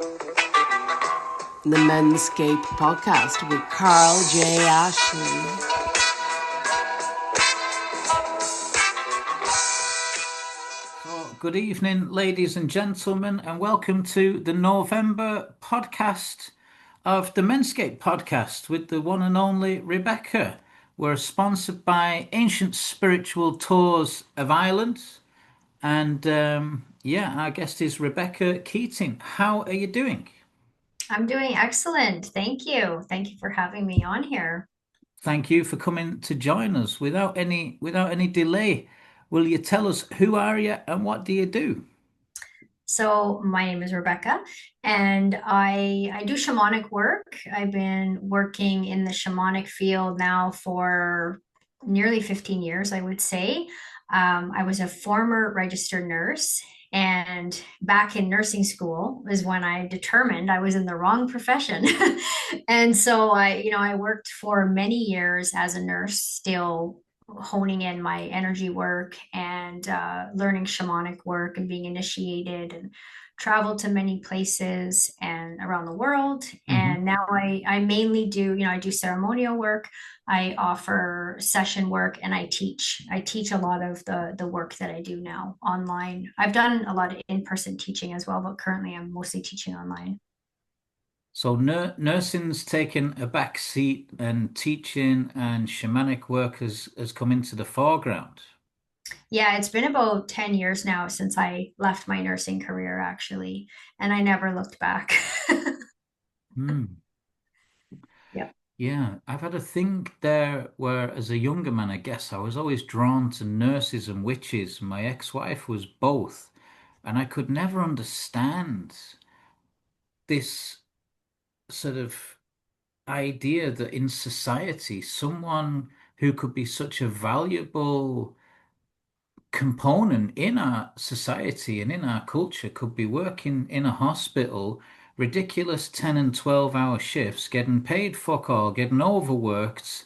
The Menscape Podcast with Carl.J. Ashley. Good evening, ladies and gentlemen, and welcome to the November podcast of the Menscape Podcast with the one and only Rebecca. We're sponsored by Ancient Spiritual Tours of Ireland, and our guest is Rebecca Keating. How are you doing? I'm doing excellent. Thank you. Thank you for having me on here. Thank you for coming to join us. Without any delay, will you tell us who are you and what do you do? So my name is Rebecca, and I do shamanic work. I've been working in the shamanic field now for nearly 15 years, I would say. I was a former registered nurse, and back in nursing school is when I determined I was in the wrong profession. And so I worked for many years as a nurse, still honing in my energy work and learning shamanic work and being initiated and traveled to many places and around the world. Mhm. And now I mainly do, I do ceremonial work. I offer session work and I teach. I teach a lot of the work that I do now online. I've done a lot of in-person teaching as well, but currently I'm mostly teaching online. So nursing's taken a back seat and teaching and shamanic work has come into the foreground. Yeah, it's been about 10 years now since I left my nursing career, actually, and I never looked back. Hmm. Yep. Yeah, I've had a thing there where as a younger man, I guess I was always drawn to nurses and witches. My ex-wife was both, and I could never understand this sort of idea that in society, someone who could be such a valuable component in our society and in our culture could be working in a hospital, ridiculous 10 and 12-hour shifts, getting paid fuck all, getting overworked,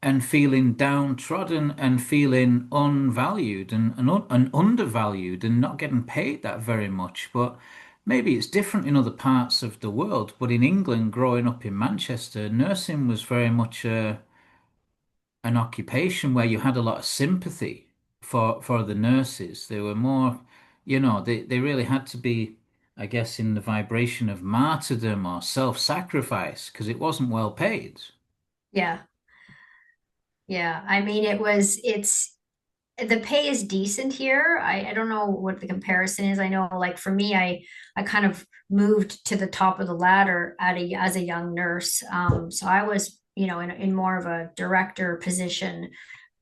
and feeling downtrodden and feeling unvalued and undervalued and not getting paid that very much. But maybe it's different in other parts of the world. But in England, growing up in Manchester, nursing was very much an occupation where you had a lot of sympathy for the nurses. They were more, they really had to be, I guess, in the vibration of martyrdom or self-sacrifice because it wasn't well paid. Yeah. Yeah. I mean, it's the pay is decent here. I don't know what the comparison is. I know, like for me, I kind of moved to the top of the ladder as a young nurse. So I was, in more of a director position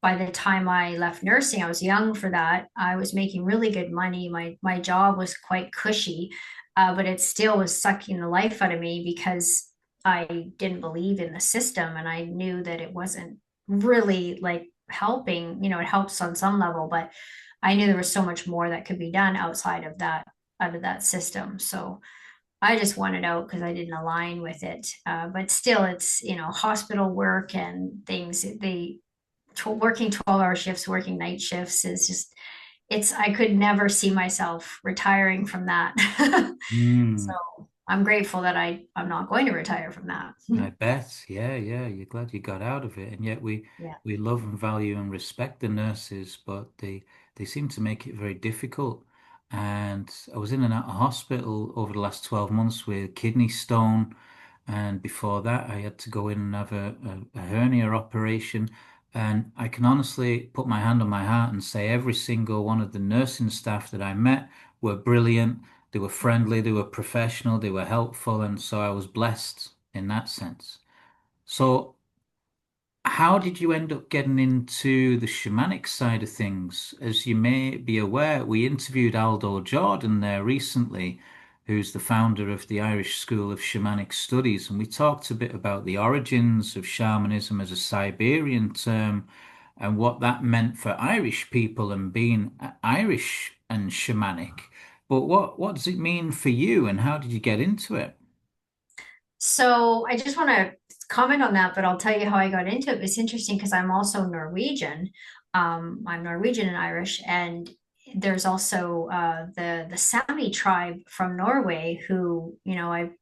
by the time I left nursing. I was young for that. I was making really good money. My job was quite cushy, but it still was sucking the life out of me because I didn't believe in the system and I knew that it wasn't really like helping. It helps on some level, but I knew there was so much more that could be done out of that system. So I just wanted out because I didn't align with it. But still, it's hospital work and things. Working 12-hour shifts, working night shifts is just I could never see myself retiring from that. Mm, So I'm grateful that I'm not going to retire from that. I bet. Yeah, yeah. You're glad you got out of it. And yet Yeah. we love and value and respect the nurses, but they seem to make it very difficult. And I was in and out of hospital over the last 12 months with kidney stone. And before that, I had to go in and have a hernia operation. And I can honestly put my hand on my heart and say every single one of the nursing staff that I met were brilliant. They were friendly, they were professional, they were helpful. And so I was blessed in that sense. So, how did you end up getting into the shamanic side of things? As you may be aware, we interviewed Aldo Jordan there recently, who's the founder of the Irish School of Shamanic Studies, and we talked a bit about the origins of shamanism as a Siberian term and what that meant for Irish people and being Irish and shamanic. But what does it mean for you, and how did you get into it? So I just want to comment on that, but I'll tell you how I got into it. It's interesting because I'm also Norwegian. I'm Norwegian and Irish, and there's also the Sami tribe from Norway who,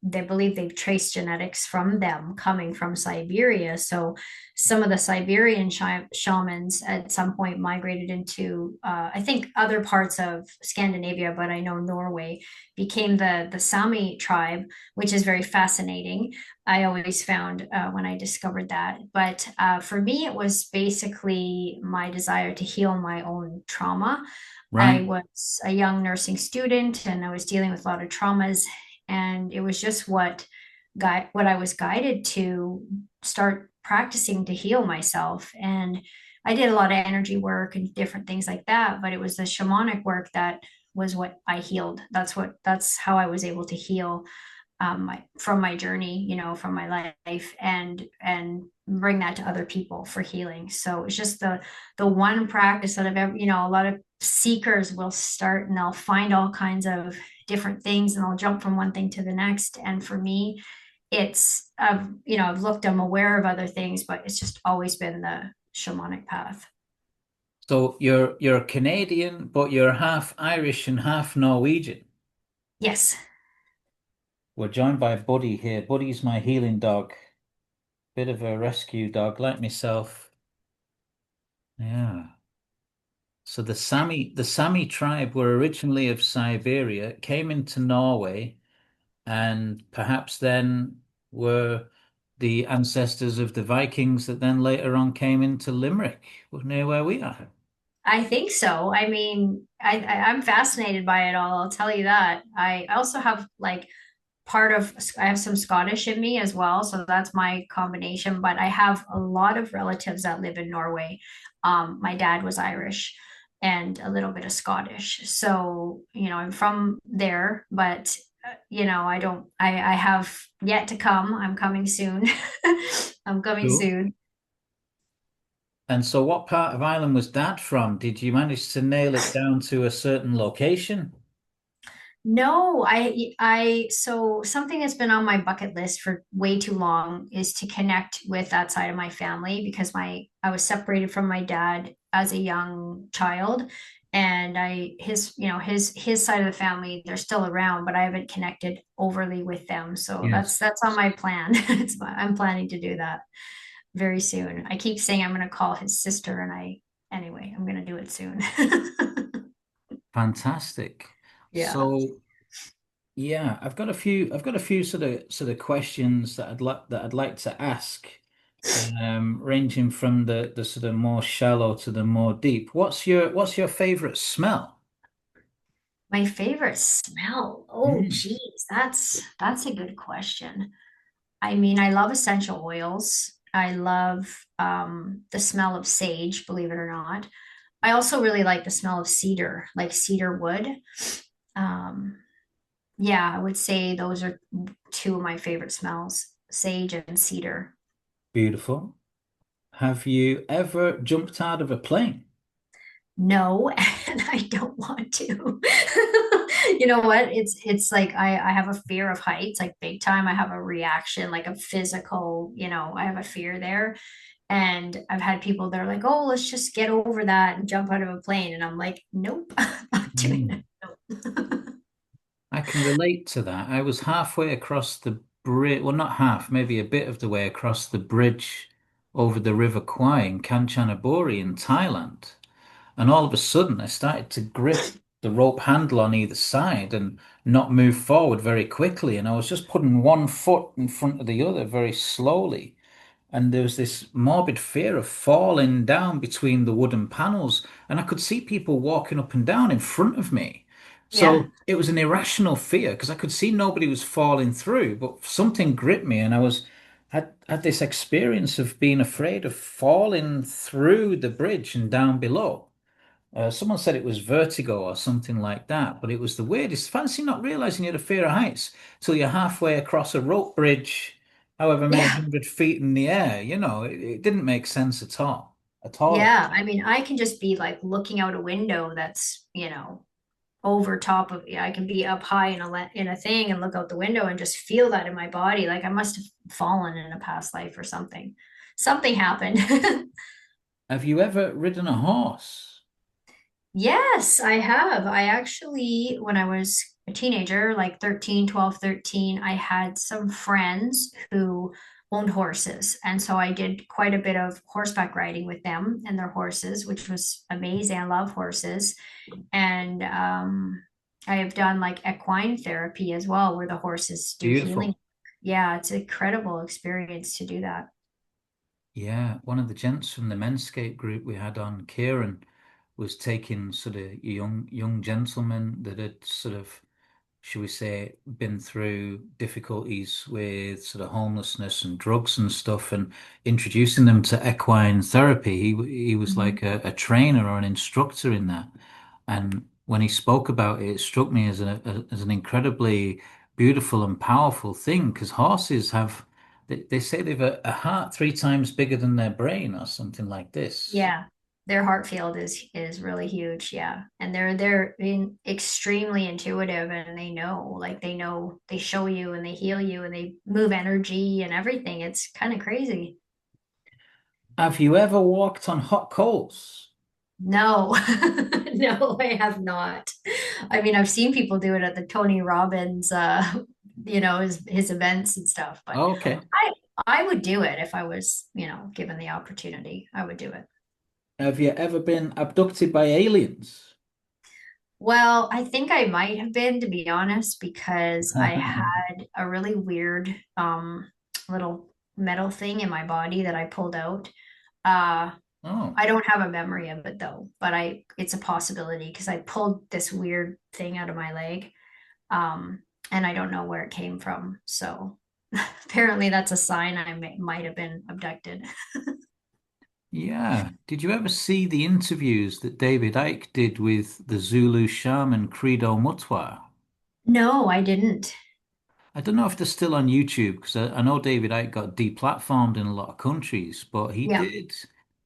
they believe they've traced genetics from them coming from Siberia. So some of the Siberian shamans at some point migrated into, I think, other parts of Scandinavia, but I know Norway became the Sami tribe, which is very fascinating. I always found when I discovered that. But for me, it was basically my desire to heal my own trauma. I Right. was a young nursing student and I was dealing with a lot of traumas, and it was just what I was guided to start practicing to heal myself. And I did a lot of energy work and different things like that, but it was the shamanic work that was what I healed. That's how I was able to heal from my journey, from my life, and bring that to other people for healing. So it's just the one practice that I've ever, a lot of seekers will start and they'll find all kinds of different things and they'll jump from one thing to the next. And for me, I've looked, I'm aware of other things, but it's just always been the shamanic path. So you're Canadian, but you're half Irish and half Norwegian. Yes. We're joined by Buddy here. Buddy's my healing dog. Bit of a rescue dog, like myself. Yeah. So the Sami tribe were originally of Siberia, came into Norway, and perhaps then were the ancestors of the Vikings that then later on came into Limerick, near where we are. I think so. I mean, I'm fascinated by it all. I'll tell you that. I also have like I have some Scottish in me as well, so that's my combination. But I have a lot of relatives that live in Norway. My dad was Irish and a little bit of Scottish, so I'm from there. But I don't. I have yet to come. I'm coming soon. I'm coming Cool. soon. And so what part of Ireland was Dad from? Did you manage to nail it down to a certain location? No, so something that's been on my bucket list for way too long is to connect with that side of my family because I was separated from my dad as a young child, and his side of the family, they're still around, but I haven't connected overly with them. So Yes. that's on my plan. I'm planning to do that very soon. I keep saying I'm going to call his sister, and anyway, I'm going to do it soon. Fantastic. Yeah. So yeah, I've got a few sort of questions that I'd like to ask, ranging from the sort of more shallow to the more deep. What's your favorite smell? My favorite smell. Oh, Mm, geez, that's a good question. I mean, I love essential oils. I love the smell of sage, believe it or not. I also really like the smell of cedar, like cedar wood. Um, yeah, I would say those are two of my favorite smells, sage and cedar. beautiful. Have you ever jumped out of a plane? No, and I don't want to. You know what? It's like I have a fear of heights, like big time. I have a reaction, like a physical, I have a fear there. And I've had people that are like, oh, let's just get over that and jump out of a plane. And I'm like, nope, I'm not doing Mm. it. Nope. I can relate to that. I was halfway across the bridge, well, not half, maybe a bit of the way across the bridge over the River Kwai in Kanchanaburi in Thailand. And all of a sudden, I started to grip the rope handle on either side and not move forward very quickly. And I was just putting one foot in front of the other very slowly. And there was this morbid fear of falling down between the wooden panels. And I could see people walking up and down in front of me. Yeah, So it was an irrational fear because I could see nobody was falling through, but something gripped me and had this experience of being afraid of falling through the bridge and down below. Someone said it was vertigo or something like that, but it was the weirdest. Fancy not realizing you had a fear of heights till you're halfway across a rope bridge, however many yeah, hundred feet in the air. It didn't make sense at all. At all. yeah. I mean, I can just be like looking out a window that's, over top of, yeah, I can be up high in a thing and look out the window and just feel that in my body. Like I must have fallen in a past life or something. Something happened. Have you ever ridden a horse? Yes, I have. I actually, when I was a teenager, like 13, 12, 13, I had some friends who owned horses. And so I did quite a bit of horseback riding with them and their horses, which was amazing. I love horses. And I have done like equine therapy as well, where the horses do healing. Beautiful. Yeah, it's an incredible experience to do that. Yeah, one of the gents from the Menscape group we had on, Kieran, was taking sort of young gentlemen that had sort of, should we say, been through difficulties with sort of homelessness and drugs and stuff, and introducing them to equine therapy. He was Mhm. like a trainer or an instructor in that. And when he spoke about it, it struck me as as an incredibly beautiful and powerful thing because horses have, they say they've a heart 3 times bigger than their brain or something like this. Yeah, their heart field is really huge. Yeah, and extremely intuitive, and they know, they show you and they heal you and they move energy and everything. It's kind of crazy. Have you ever walked on hot coals? No, no, I have not. I mean, I've seen people do it at the Tony Robbins, his events and stuff, but Okay. I I would do it if I was, given the opportunity. I would do it. Have you ever been abducted by aliens? Well, I think I might have been, to be honest, because I had a really weird little metal thing in my body that I pulled out. Uh Oh. I don't have a memory of it though, but I it's a possibility because I pulled this weird thing out of my leg. And I don't know where it came from. So apparently that's a sign might have been abducted. Yeah. Did you ever see the interviews that David Icke did with the Zulu shaman Credo Mutwa? No, I didn't. I don't know if they're still on YouTube because I know David Icke got deplatformed in a lot of countries, but he Yeah. did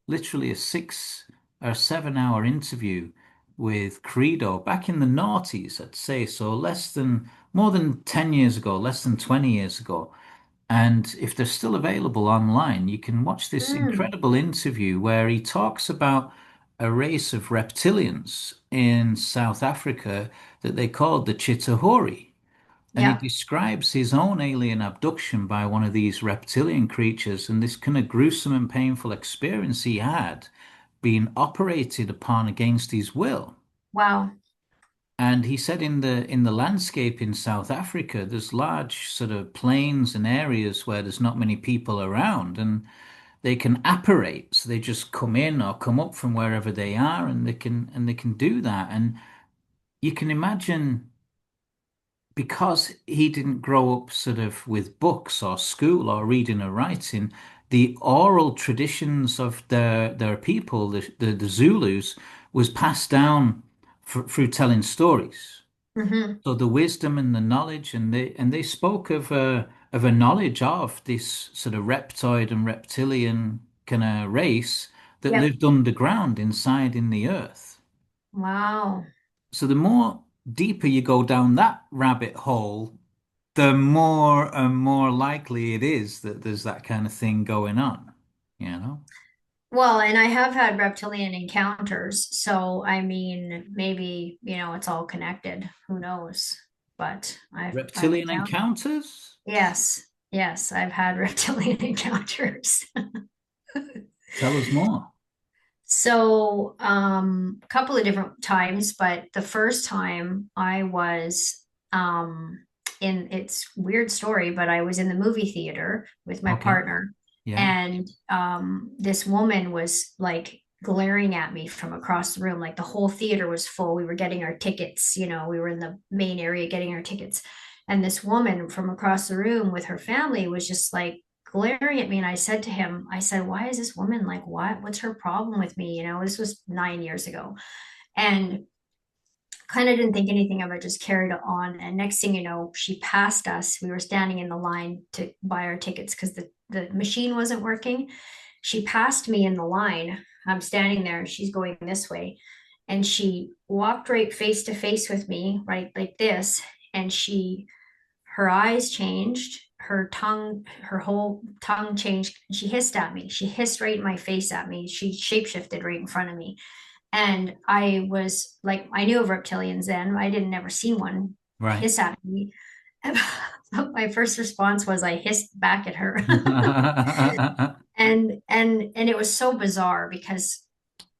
literally a 6 or 7 hour interview with Credo back in the noughties, I'd say. So more than 10 years ago, less than 20 years ago. And if they're still available online, you can watch this Mm, incredible interview where he talks about a race of reptilians in South Africa that they called the Chitauri. And he yeah. describes his own alien abduction by one of these reptilian creatures and this kind of gruesome and painful experience he had being operated upon against his will. Wow. And he said in the landscape in South Africa, there's large sort of plains and areas where there's not many people around, and they can apparate. So they just come in or come up from wherever they are, and they can do that. And you can imagine because he didn't grow up sort of with books or school or reading or writing, the oral traditions of their people, the Zulus, was passed down through telling stories. Hmm. So the wisdom and the knowledge, and they spoke of a knowledge of this sort of reptoid and reptilian kind of race that Yep. lived underground inside in the earth. Wow. So the more deeper you go down that rabbit hole, the more and more likely it is that there's that kind of thing going on, you know? Well, and I have had reptilian encounters, so I mean, maybe, it's all connected. Who knows? But I've Reptilian encountered. encounters? Yes, yes, I've had reptilian encounters. Tell us more. So, a couple of different times, but the first time I was in it's weird story, but I was in the movie theater with my Okay. partner, Yeah. and this woman was like glaring at me from across the room. Like the whole theater was full. We were getting our tickets, we were in the main area getting our tickets. And this woman from across the room with her family was just like glaring at me. And I said to him, I said, why is this woman like, what's her problem with me? This was 9 years ago. And kind of didn't think anything of it, just carried it on. And next thing you know, she passed us. We were standing in the line to buy our tickets because the machine wasn't working. She passed me in the line. I'm standing there, she's going this way. And she walked right face to face with me, right like this. And her eyes changed, her whole tongue changed. She hissed at me. She hissed right in my face at me. She shapeshifted right in front of me. And I was like, I knew of reptilians then. I didn't never see one Right. hiss at me. My first response was I hissed back at her. And it was so bizarre because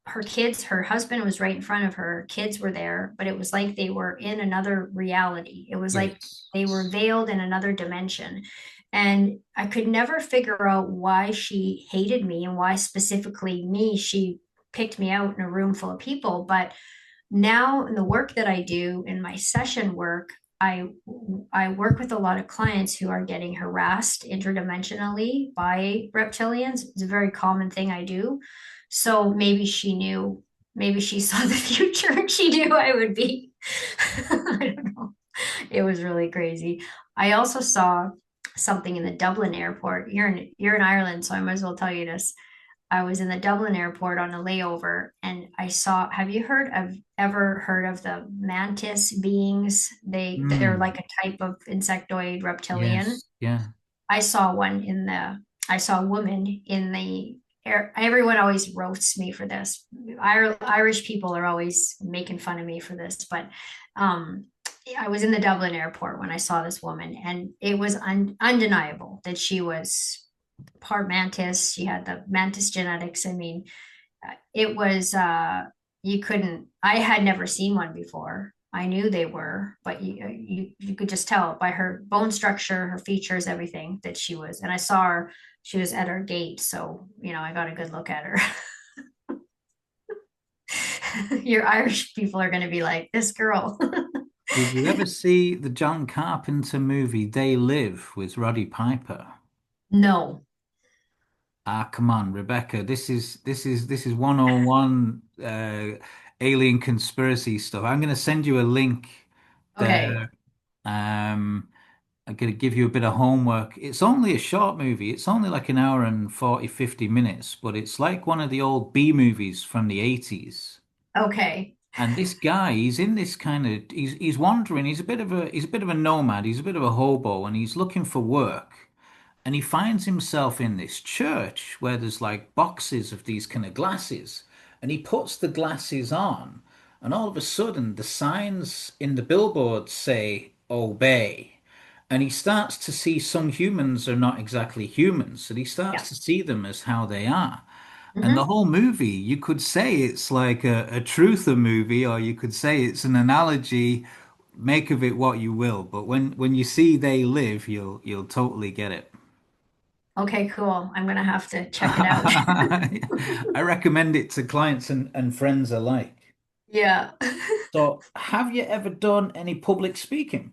her kids, her husband was right in front of her, kids were there, but it was like they were in another reality. It was like Yes. they were veiled in another dimension. And I could never figure out why she hated me and why specifically me. She picked me out in a room full of people. But now in the work that I do in my session work, I I work with a lot of clients who are getting harassed interdimensionally by reptilians. It's a very common thing I do. So maybe she knew, maybe she saw the future and she knew I would be. I don't know. It was really crazy. I also saw something in the Dublin airport. You're in Ireland, so I might as well tell you this. I was in the Dublin airport on a layover and I saw, have you ever heard of the mantis beings? They're Mm. like a type of insectoid reptilian. Yes. Yeah. I saw one in the, I saw a woman in the air. Everyone always roasts me for this. Irish people are always making fun of me for this, but um, I was in the Dublin airport when I saw this woman, and it was undeniable that she was part mantis. She had the mantis genetics. I mean, it was you couldn't. I had never seen one before. I knew they were, but you could just tell by her bone structure, her features, everything that she was. And I saw her. She was at her gate, so I got a good look at her. Your Irish people are going to be like this girl. Did you ever see the John Carpenter movie They Live with Roddy Piper? No. Ah, come on, Rebecca. This is 101 alien conspiracy stuff. I'm going to send you a link Okay. there. I'm going to give you a bit of homework. It's only a short movie. It's only like an hour and 40, 50 minutes, but it's like one of the old B movies from the 80s. Okay. And this guy, he's in this kind of he's wandering. He's a bit of a nomad. He's a bit of a hobo, and he's looking for work. And he finds himself in this church where there's like boxes of these kind of glasses, and he puts the glasses on, and all of a sudden the signs in the billboards say obey. And he starts to see some humans are not exactly humans, and he Yeah. starts to see them as how they are. And the Hmm. whole movie, you could say it's like a truther movie, or you could say it's an analogy. Make of it what you will, but when you see They Live, you'll totally get it. Okay, cool. I'm gonna have to check it out. I recommend it to clients and friends alike. Yeah. So, have you ever done any public speaking?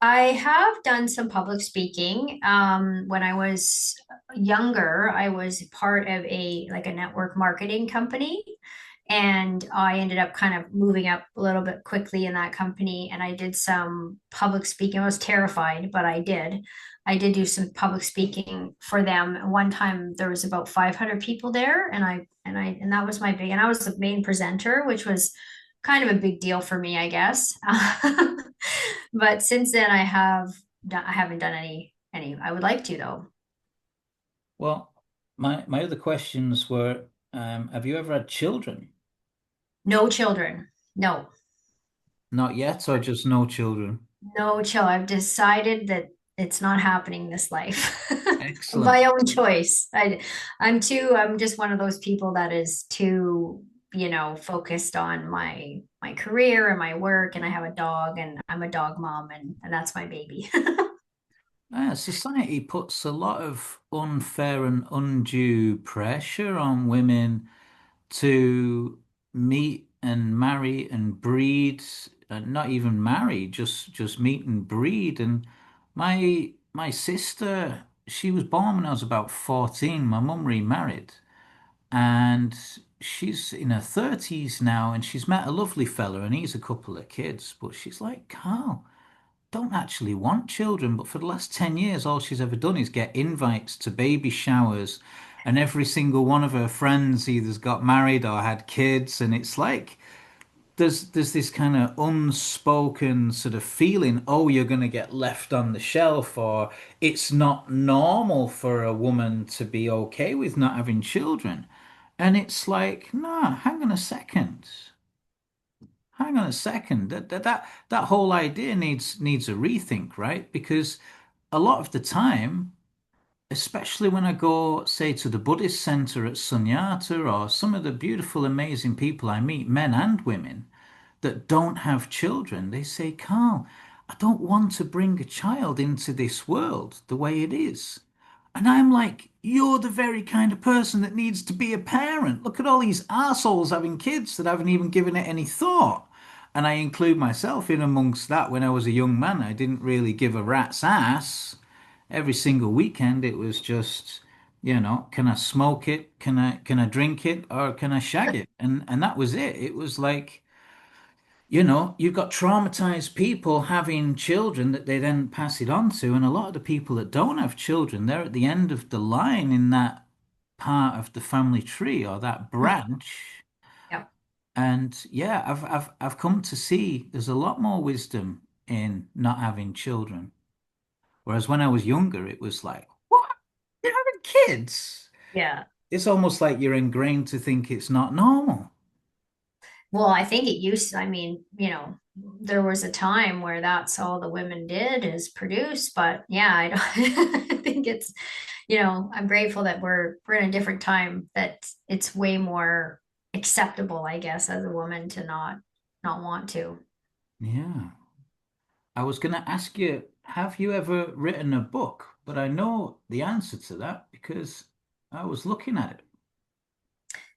I have done some public speaking. When I was younger, I was part of a network marketing company, and I ended up kind of moving up a little bit quickly in that company. And I did some public speaking. I was terrified, but I did. I did do some public speaking for them. One time there was about 500 people there, and that was my big. And I was the main presenter, which was kind of a big deal for me, I guess. But since then, I haven't done any. I would like to though. Well, my other questions were, have you ever had children? No children. No, Not yet, or just no children? no chill. I've decided that it's not happening this life. Excellent. My own choice. I'm just one of those people that is too, focused on my career and my work, and I have a dog, and I'm a dog mom, and that's my baby. Society puts a lot of unfair and undue pressure on women to meet and marry and breed, and not even marry, just meet and breed. And my sister, she was born when I was about 14. My mum remarried, and she's in her 30s now, and she's met a lovely fella, and he's a couple of kids. But she's like, Carl, don't actually want children, but for the last 10 years, all she's ever done is get invites to baby showers, and every single one of her friends either's got married or had kids, and it's like there's this kind of unspoken sort of feeling, oh, you're going to get left on the shelf, or it's not normal for a woman to be okay with not having children. And it's like, nah, hang on a second. Hang on a second. That whole idea needs a rethink, right? Because a lot of the time, especially when I go, say, to the Buddhist center at Sunyata or some of the beautiful, amazing people I meet, men and women, that don't have children, they say, Carl, I don't want to bring a child into this world the way it is. And I'm like, you're the very kind of person that needs to be a parent. Look at all these assholes having kids that haven't even given it any thought. And I include myself in amongst that. When I was a young man, I didn't really give a rat's ass. Every single weekend, it was just, can I smoke it? Can I drink it? Or can I shag it? And that was it. It was like, you've got traumatized people having children that they then pass it on to. And a lot of the people that don't have children, they're at the end of the line in that part of the family tree or that branch. Yeah. And yeah, I've come to see there's a lot more wisdom in not having children. Whereas when I was younger, it was like, what? You're having kids? Yeah. It's almost like you're ingrained to think it's not normal. Well, I think it used to, I mean, there was a time where that's all the women did is produce, but yeah, I don't I think it's, I'm grateful that we're in a different time that it's way more acceptable, I guess, as a woman to not want to. Yeah. I was going to ask you, have you ever written a book? But I know the answer to that because I was looking at it.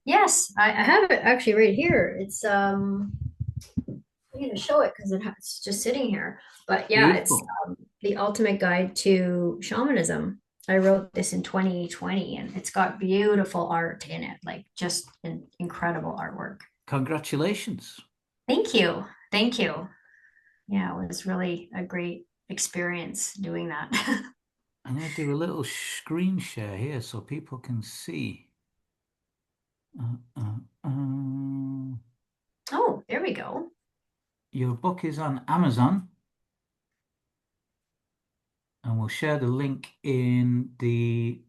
Yes, I have it actually right here. I'm going to show it because it's just sitting here. But yeah, it's Beautiful. the ultimate guide to shamanism. I wrote this in 2020 and it's got beautiful art in it, like just an incredible artwork. Congratulations. Thank you. Thank you. Yeah, it was really a great experience doing that. I'm going to do a little screen share here so people can see. Uh, uh, uh. Oh, there we go. Your book is on Amazon, and we'll share the link in the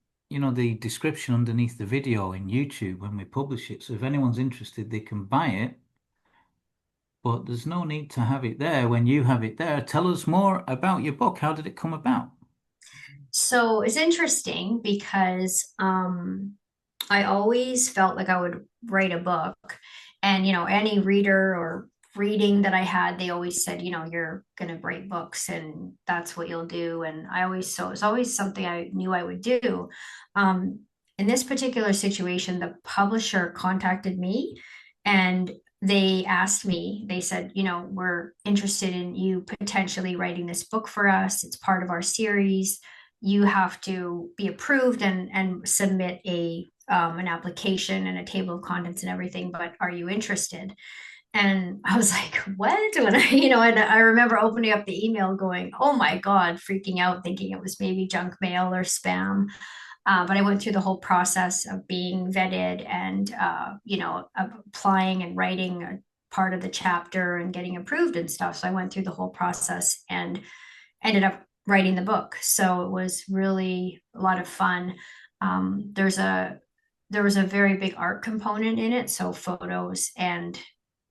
description underneath the video in YouTube when we publish it. So if anyone's interested, they can buy it. But there's no need to have it there when you have it there. Tell us more about your book. How did it come about? So it's interesting because I always felt like I would write a book. And, any reader or reading that I had, they always said, you're going to write books and that's what you'll do. And so it's always something I knew I would do. Um, in this particular situation, the publisher contacted me and they asked me, they said, we're interested in you potentially writing this book for us. It's part of our series. You have to be approved and submit an application and a table of contents and everything, but are you interested? And I was like, what? When and I remember opening up the email going, oh my God, freaking out, thinking it was maybe junk mail or spam. But I went through the whole process of being vetted and, applying and writing a part of the chapter and getting approved and stuff. So I went through the whole process and ended up writing the book. So it was really a lot of fun. Um, there's a there was a very big art component in it, so photos and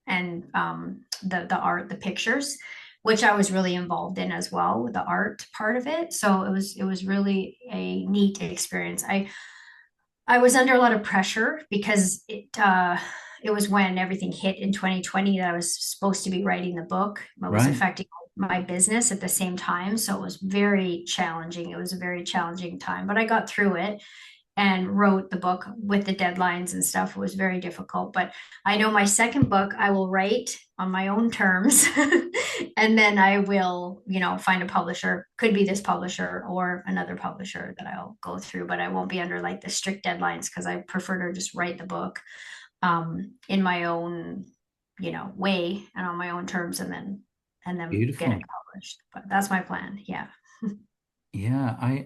the art, the pictures, which I was really involved in as well with the art part of it. So it was really a neat experience. I was under a lot of pressure because it was when everything hit in 2020 that I was supposed to be writing the book. It was Right. affecting my business at the same time. So it was very challenging. It was a very challenging time, but I got through it and wrote the book with the deadlines and stuff. It was very difficult, but I know my second book I will write on my own terms and then I will, find a publisher, could be this publisher or another publisher that I'll go through, but I won't be under like the strict deadlines because I prefer to just write the book in my own, way and on my own terms and then get it Beautiful. published. But that's my plan. Yeah. Yeah,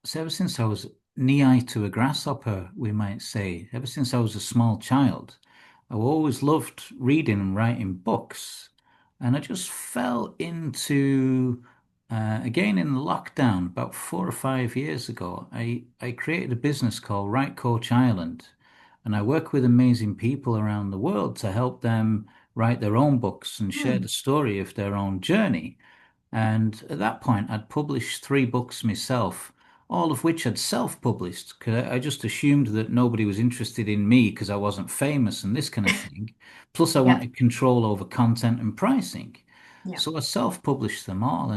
so ever since I was knee-high to a grasshopper, we might say, ever since I was a small child, I always loved reading and writing books. And I just fell into, again in the lockdown about 4 or 5 years ago, I created a business called Right Coach Ireland. And I work with amazing people around the world to help them write their own books and share Hmm. the story of their own journey. And at that point, I'd published 3 books myself, all of which I'd self-published because I just assumed that nobody was interested in me because I wasn't famous and this kind of thing. Plus, I Yeah. wanted control over content and pricing. Yeah. So I self-published them all,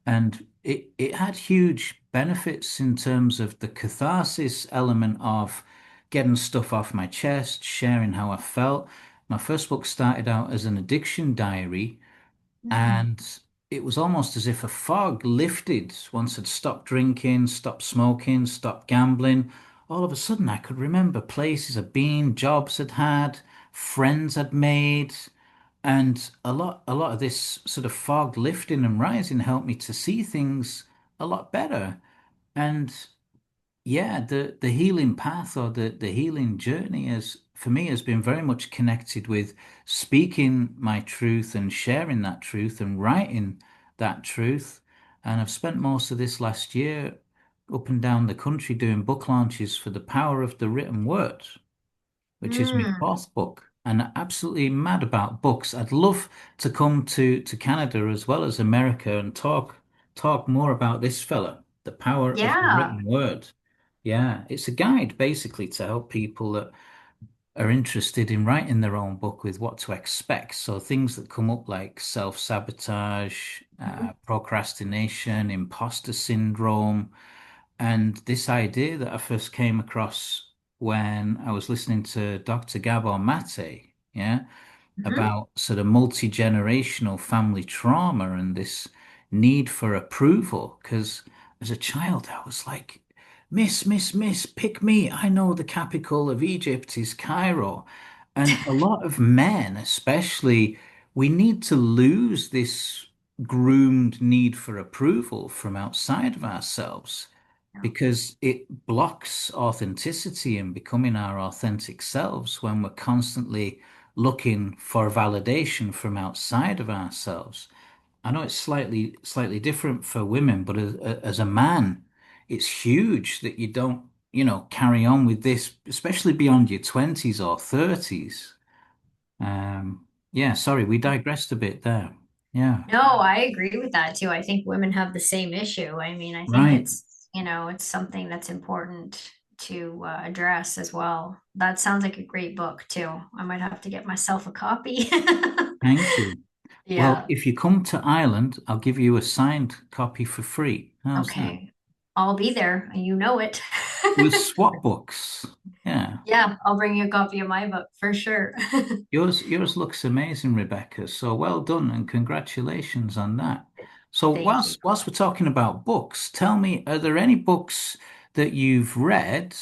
and it had huge benefits in terms of the catharsis element of getting stuff off my chest, sharing how I felt. My first book started out as an addiction diary, Mm. and it was almost as if a fog lifted once I'd stopped drinking, stopped smoking, stopped gambling. All of a sudden, I could remember places I'd been, jobs I'd had, friends I'd made, and a lot of this sort of fog lifting and rising helped me to see things a lot better. And yeah, the healing path or the healing journey has for me has been very much connected with speaking my truth and sharing that truth and writing that truth. And I've spent most of this last year up and down the country doing book launches for the power of the written word, which is my Mm. fourth book. And absolutely mad about books. I'd love to come to Canada as well as America and talk more about this fella, the power of the Yeah. written word. Yeah, it's a guide basically to help people that are interested in writing their own book with what to expect. So things that come up like self-sabotage, Mhm. procrastination, imposter syndrome, and this idea that I first came across when I was listening to Dr. Gabor Mate, yeah, Mhm. about sort of multi-generational family trauma and this need for approval. Because as a child, I was like, Miss, pick me. I know the capital of Egypt is Cairo. And a lot of men, especially, we need to lose this groomed need for approval from outside of ourselves Yeah. because it blocks authenticity and becoming our authentic selves when we're constantly looking for validation from outside of ourselves. I know it's slightly different for women, but as a man, it's huge that you don't, carry on with this, especially beyond your 20s or 30s. Yeah, sorry, we digressed a bit there. Yeah, No, I agree with that too. I think women have the same issue. I mean, I think right. it's something that's important to address as well. That sounds like a great book too. I might have to get myself a copy. Thank you. Well, Yeah. if you come to Ireland, I'll give you a signed copy for free. How's that? Okay. I'll be there. You know it. With swap books. Yeah. Yeah, I'll bring you a copy of my book for sure. Yours looks amazing, Rebecca. So well done and congratulations on that. So Thank you. whilst we're talking about books, tell me, are there any books that you've read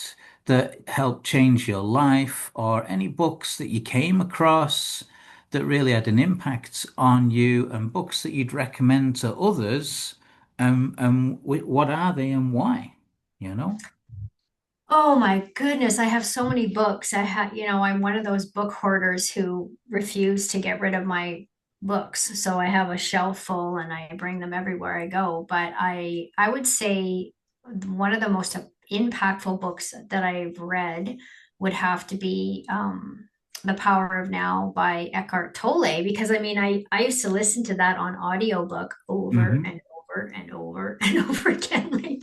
that helped change your life, or any books that you came across that really had an impact on you, and books that you'd recommend to others? What are they and why? You know? Oh my goodness, I have so many books. I'm one of those book hoarders who refuse to get rid of my books. So I have a shelf full and I bring them everywhere I go. But I would say one of the most impactful books that I've read would have to be The Power of Now by Eckhart Tolle, because I mean I used to listen to that on audiobook over Hmm. and over and over and over again. Like,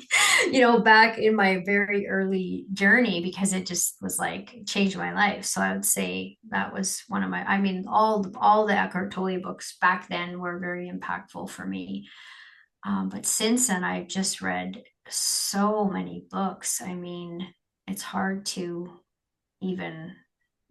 back in my very early journey, because it just was like it changed my life. So I would say that was one of my, I mean, all the Eckhart Tolle books back then were very impactful for me. But since then, I've just read so many books. I mean, it's hard to even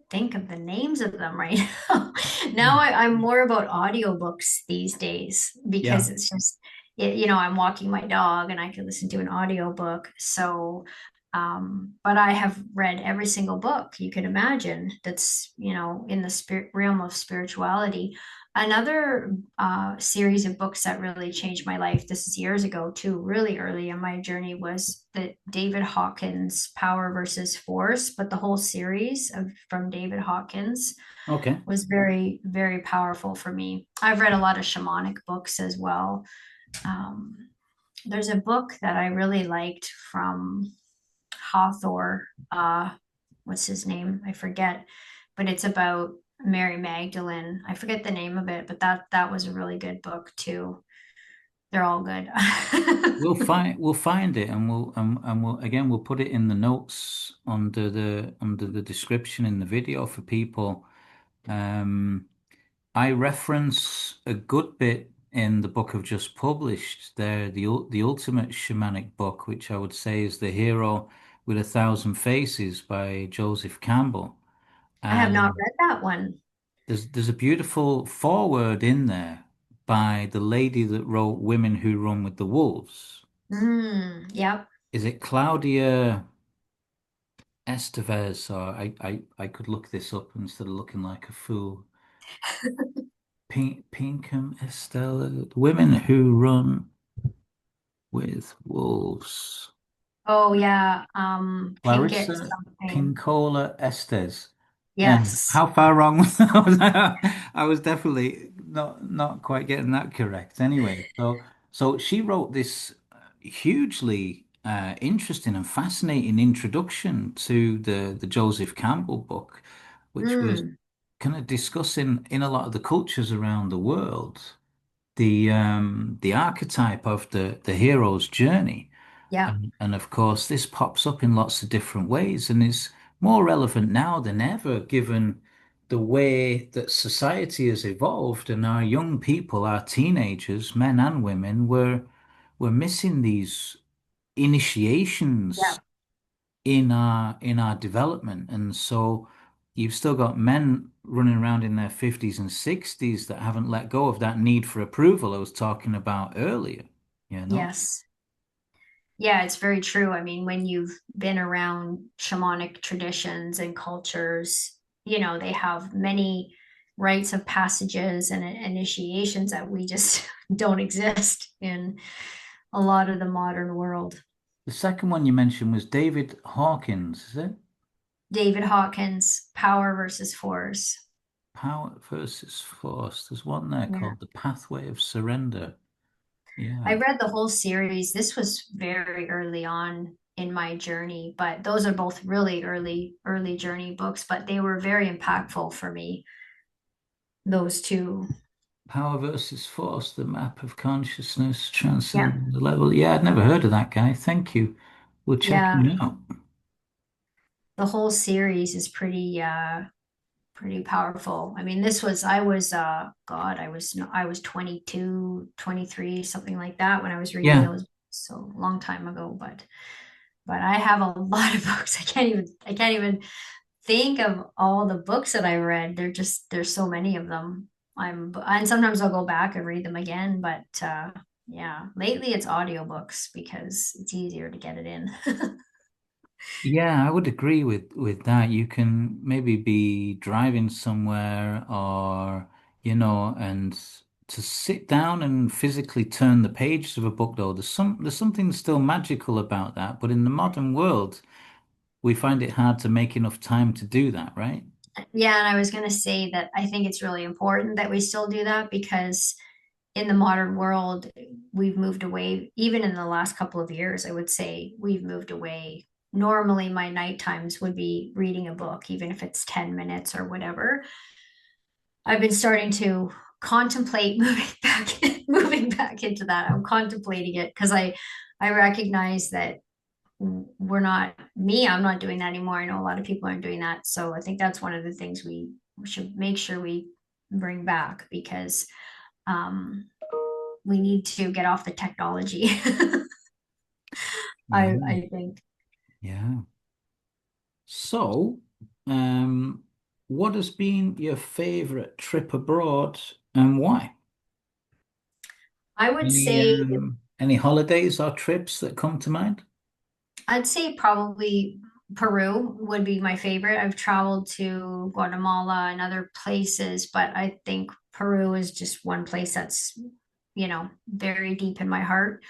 think of the names of them right now. Now I'm more about audiobooks these days Yeah. because it's just, I'm walking my dog and I can listen to an audiobook. So, but I have read every single book you can imagine that's, in the spirit realm of spirituality. Another series of books that really changed my life, this is years ago too, really early in my journey, was the David Hawkins Power versus Force. But the whole series from David Hawkins Okay. was very, very powerful for me. I've read a lot of shamanic books as well. Um, there's a book that I really liked from Hawthorne. what's his name? I forget, but it's about Mary Magdalene. I forget the name of it, but that was a really good book too. They're all good. We'll find it, and we'll again we'll put it in the notes under the description in the video for people. Um, I reference a good bit in the book I've just published there, the ultimate shamanic book, which I would say is The Hero with a Thousand Faces by Joseph Campbell. I have not And read that one. there's a beautiful foreword in there by the lady that wrote Women Who Run with the Wolves. Yep. Is it Claudia Estevez? Or I could look this up instead of looking like a fool. Pinkham Estelle, Women Who Run with Wolves. Oh yeah. Pinkett Clarissa something. Pincola Estes. And Yes. how far wrong was I? I was definitely not quite getting that correct. Anyway, so she wrote this hugely interesting and fascinating introduction to the Joseph Campbell book, which was Mm, kind of discussing in a lot of the cultures around the world the archetype of the hero's journey. yeah. And of course, this pops up in lots of different ways and is more relevant now than ever, given the way that society has evolved and our young people, our teenagers, men and women, were missing these Yeah. initiations in our development. And so you've still got men running around in their 50s and 60s that haven't let go of that need for approval I was talking about earlier, you know? Yes. Yeah, it's very true. I mean, when you've been around shamanic traditions and cultures, they have many rites of passages and initiations that we just don't exist in a lot of the modern world. The second one you mentioned was David Hawkins, is it? David Hawkins, Power versus Force. Power versus Force. There's one there Yeah. called The Pathway of Surrender. I Yeah. read the whole series. This was very early on in my journey, but those are both really early journey books, but they were very impactful for me, those two. Power versus Force, the map of consciousness, Yeah. transcending the level. Yeah, I'd never heard of that guy. Thank you. We'll check Yeah. him out. The whole series is pretty powerful. I mean, this was I was God, I was 22, 23, something like that when I was reading Yeah. those, so a long time ago, but I have a lot of books. I can't even think of all the books that I read. There's so many of them. And sometimes I'll go back and read them again, but yeah, lately it's audiobooks because it's easier to get it in. Yeah, I would agree with that. You can maybe be driving somewhere or, and to sit down and physically turn the pages of a book though, there's something still magical about that. But in the modern world, we find it hard to make enough time to do that, right? Yeah, and I was going to say that I think it's really important that we still do that because in the modern world, we've moved away, even in the last couple of years, I would say we've moved away. Normally, my night times would be reading a book, even if it's 10 minutes or whatever. I've been starting to contemplate moving back into that. I'm contemplating it because I recognize that I'm not doing that anymore. I know a lot of people aren't doing that. So I think that's one of the things we should make sure we bring back because um, we need to get off the technology. Yeah. I think Yeah. So, um, what has been your favorite trip abroad and why? I would Any say any holidays or trips that come to mind? I'd say probably Peru would be my favorite. I've traveled to Guatemala and other places, but I think Peru is just one place that's, very deep in my heart.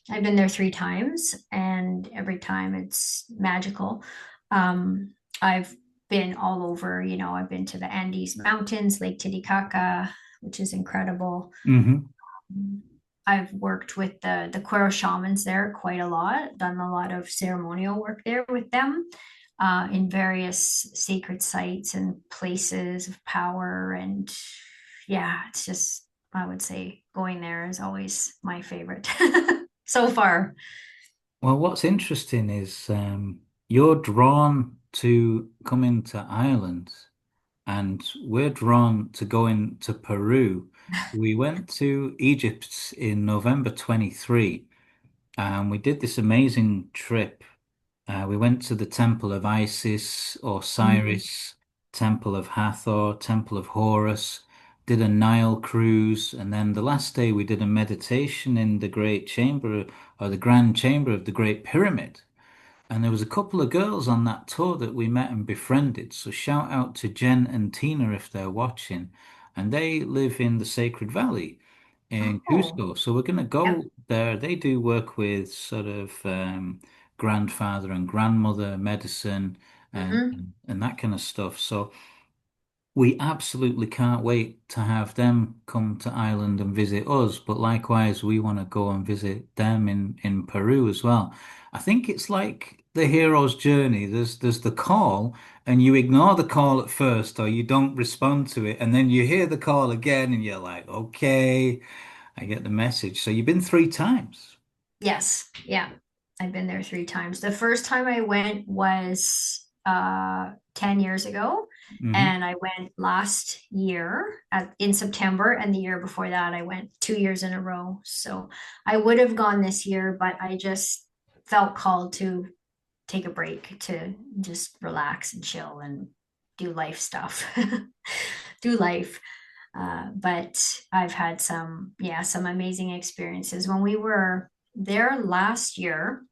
I've been there 3 times, and every time it's magical. I've been all over, I've been to the Andes Mountains, Lake Titicaca, which is incredible. Hmm. I've worked with the Quero shamans there quite a lot, done a lot of ceremonial work there with them. in various sacred sites and places of power. And yeah, it's just, I would say going there is always my favorite so far. Well, what's interesting is you're drawn to coming to Ireland, and we're drawn to going to Peru. We went to Egypt in November 23, and we did this amazing trip. We went to the Temple of Isis, Mm. Osiris, Temple of Hathor, Temple of Horus, did a Nile cruise, and then the last day we did a meditation in the Great Chamber or the Grand Chamber of the Great Pyramid. And there was a couple of girls on that tour that we met and befriended. So shout out to Jen and Tina if they're watching. And they live in the Sacred Valley in Oh, Cusco. So we're going to yep. go there. They do work with sort of grandfather and grandmother medicine and, Hmm. and and that kind of stuff. So we absolutely can't wait to have them come to Ireland and visit us, but likewise, we want to go and visit them in Peru as well. I think it's like the hero's journey. There's the call, and you ignore the call at first, or you don't respond to it, and then you hear the call again, and you're like, okay, I get the message. So you've been 3 times. Yes. Yeah. I've been there 3 times. The first time I went was 10 years ago. Hmm. And I went last year in September. And the year before that, I went 2 years in a row. So I would have gone this year, but I just felt called to take a break, to just relax and chill and do life stuff, do life. But I've had some, yeah, some amazing experiences. When we were there last year,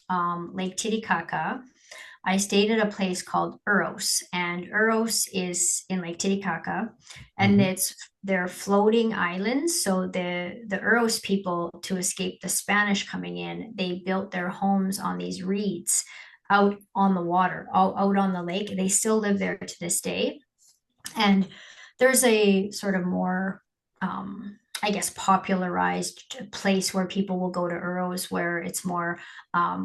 Lake Titicaca, I stayed at a place called Uros, and Uros is in Lake Titicaca, and Hmm. it's they're floating islands. So the Uros people, to escape the Spanish coming in, they built their homes on these reeds out on the water, out on the lake. They still live there to this day. And there's a sort of more, I guess, popularized place where people will go to Uros, where it's more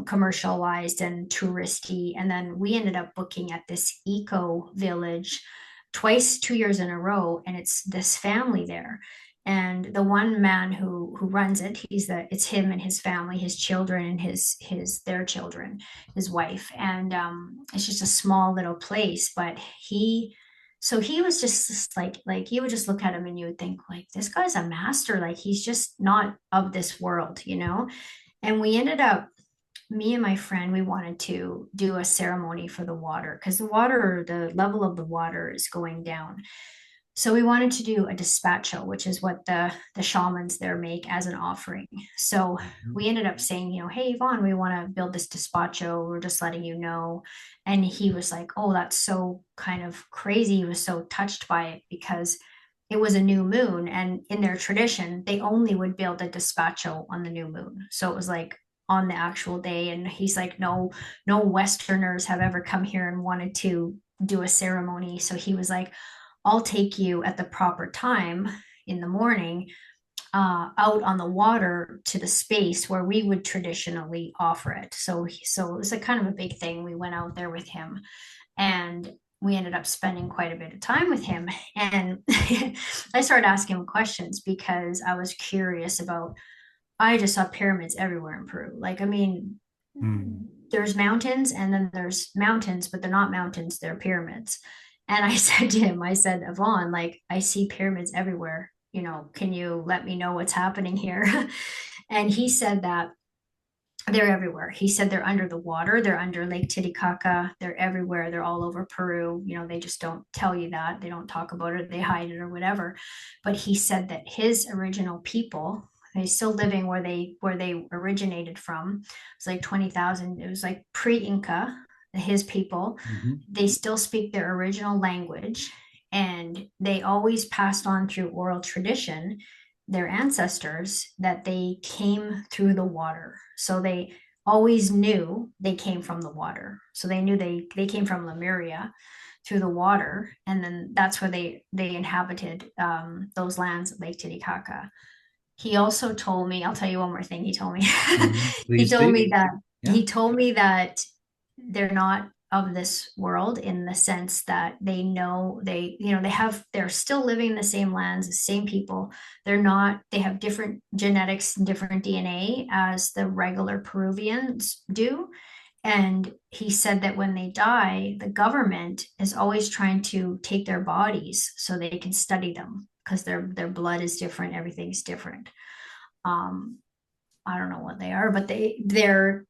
commercialized and touristy. And then we ended up booking at this eco village twice, 2 years in a row, and it's this family there. And the one man who runs it, it's him and his family, his children and his their children, his wife, and it's just a small little place. But he was just like you would just look at him and you would think like this guy's a master, like he's just not of this world. And we ended up, me and my friend, we wanted to do a ceremony for the water because the level of the water is going down. So we wanted to do a despacho, which is what the shamans there make as an offering. So we ended up saying, hey Yvonne, we want to build this despacho. We're just letting you know. And he was like, oh, that's so kind of crazy. He was so touched by it because it was a new moon, and in their tradition, they only would build a despacho on the new moon. So it was like on the actual day. And he's like, no, no Westerners have ever come here and wanted to do a ceremony. So he was like, I'll take you at the proper time in the morning out on the water to the space where we would traditionally offer it. So it was a kind of a big thing. We went out there with him, and we ended up spending quite a bit of time with him. And I started asking him questions because I was curious about. I just saw pyramids everywhere in Peru. Like, I mean, Hmm. there's mountains and then there's mountains, but they're not mountains, they're pyramids. And I said to him, I said, Yvonne, like, I see pyramids everywhere. Can you let me know what's happening here? And he said that they're everywhere. He said they're under the water, they're under Lake Titicaca, they're everywhere, they're all over Peru. They just don't tell you that. They don't talk about it, they hide it or whatever. But he said that his original people, they're still living where they originated from. It's like 20,000. It was like pre-Inca, his people. Hmm. They still speak their original language, and they always passed on through oral tradition their ancestors that they came through the water. So they always knew they came from the water. So they knew they came from Lemuria through the water, and then that's where they inhabited those lands at Lake Titicaca. He also told me, I'll tell you one more thing he told me. Hmm. he Please told do. me that Yeah. he told me that they're not of this world in the sense that they know they're still living in the same lands, the same people. They're not, they have different genetics and different DNA as the regular Peruvians do. And he said that when they die, the government is always trying to take their bodies so they can study them because their blood is different, everything's different. Um, I don't know what they are, but they're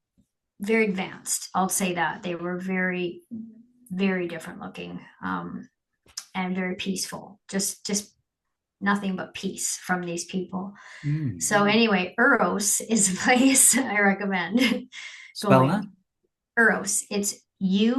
very advanced. I'll say that they were very, very different looking, and very peaceful. Just nothing but peace from these people. Mm. So anyway, Uros is a place I recommend Spell that? going. Uros. It's Yeah.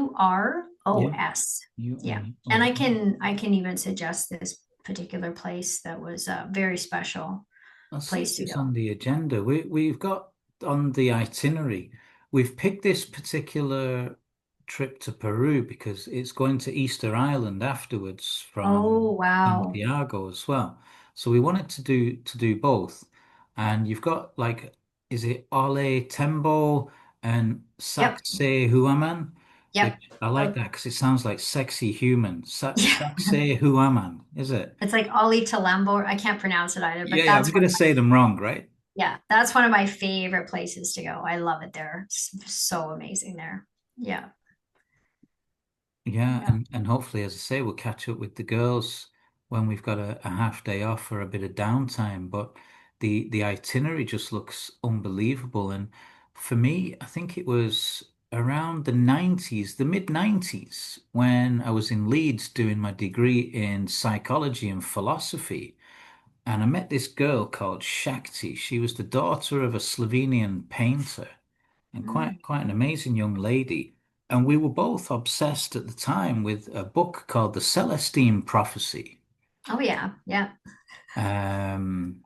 Uros. You. Yeah, and Oh. I can even suggest this particular place that was a very special I'll see if place to it's go. on the agenda. We've got on the itinerary. We've picked this particular trip to Peru because it's going to Easter Island afterwards Oh from wow. Santiago as well. So we wanted to do both. And you've got like, is it Ole Tembo and Yep. Sakse Huaman? Yep. Which I like Oh, that because it sounds like sexy human. yeah. Sakse Huaman, is it? It's like Ollie Talambo. I can't pronounce it either, but Yeah, yeah, I'm gonna say them wrong, right? that's one of my favorite places to go. I love it there. It's so amazing there. Yeah. Yeah, Yeah. and hopefully, as I say, we'll catch up with the girls when we've got a half day off for a bit of downtime. But the itinerary just looks unbelievable. And for me, I think it was around the 90s, the mid 90s, when I was in Leeds doing my degree in psychology and philosophy. And I met this girl called Shakti. She was the daughter of a Slovenian painter and Mm. quite an amazing young lady. And we were both obsessed at the time with a book called The Celestine Prophecy. Oh yeah. Yeah. Um,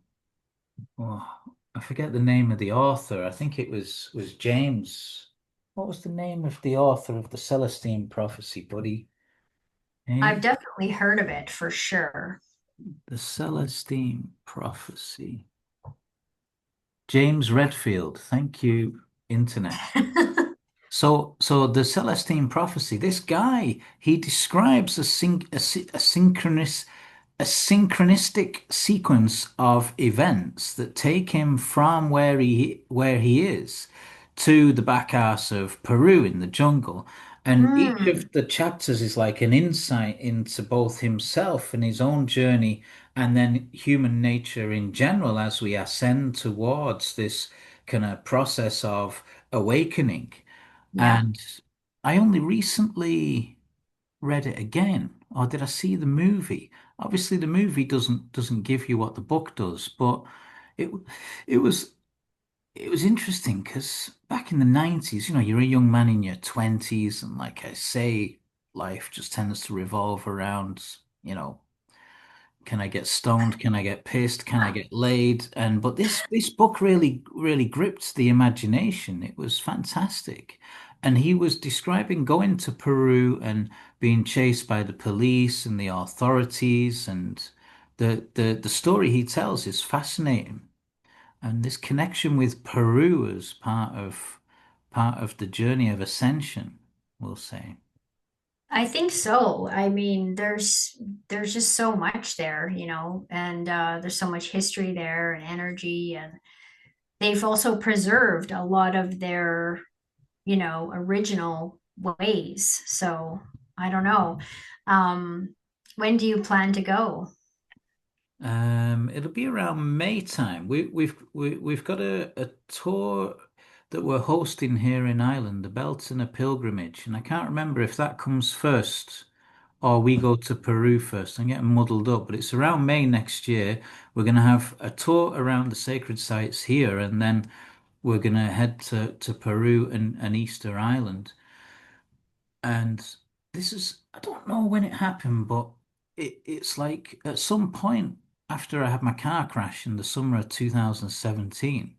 oh, I forget the name of the author. I think it was James. What was the name of the author of The Celestine Prophecy, buddy? Eh? I've definitely heard of it for sure. The Celestine Prophecy. James Redfield. Thank you, Internet. So the Celestine prophecy, this guy, he describes a synchronistic sequence of events that take him from where he is to the back arse of Peru in the jungle. And each Mm. of the chapters is like an insight into both himself and his own journey, and then human nature in general as we ascend towards this kind of process of awakening. Yeah. And I only recently read it again, or did I see the movie? Obviously, the movie doesn't give you what the book does, but it it was it was interesting because back in the 90s, you're a young man in your 20s, and like I say, life just tends to revolve around, you know, can I get stoned? Can I get pissed? Can I get laid? And but this book really gripped the imagination. It was fantastic. And he was describing going to Peru and being chased by the police and the authorities, and the story he tells is fascinating. And this connection with Peru as part of the journey of ascension, we'll say. I think so. I mean, there's just so much there, and there's so much history there and energy, and they've also preserved a lot of their, original ways. So I don't know. When do you plan to go? It'll be around May time. We've got a tour that we're hosting here in Ireland, the Beltane Pilgrimage, and I can't remember if that comes first or we go to Peru first. I'm getting muddled up, but it's around May next year. We're going to have a tour around the sacred sites here, and then we're going to head to Peru and Easter Island. And I don't know when it happened, but it's like at some point after I had my car crash in the summer of 2017,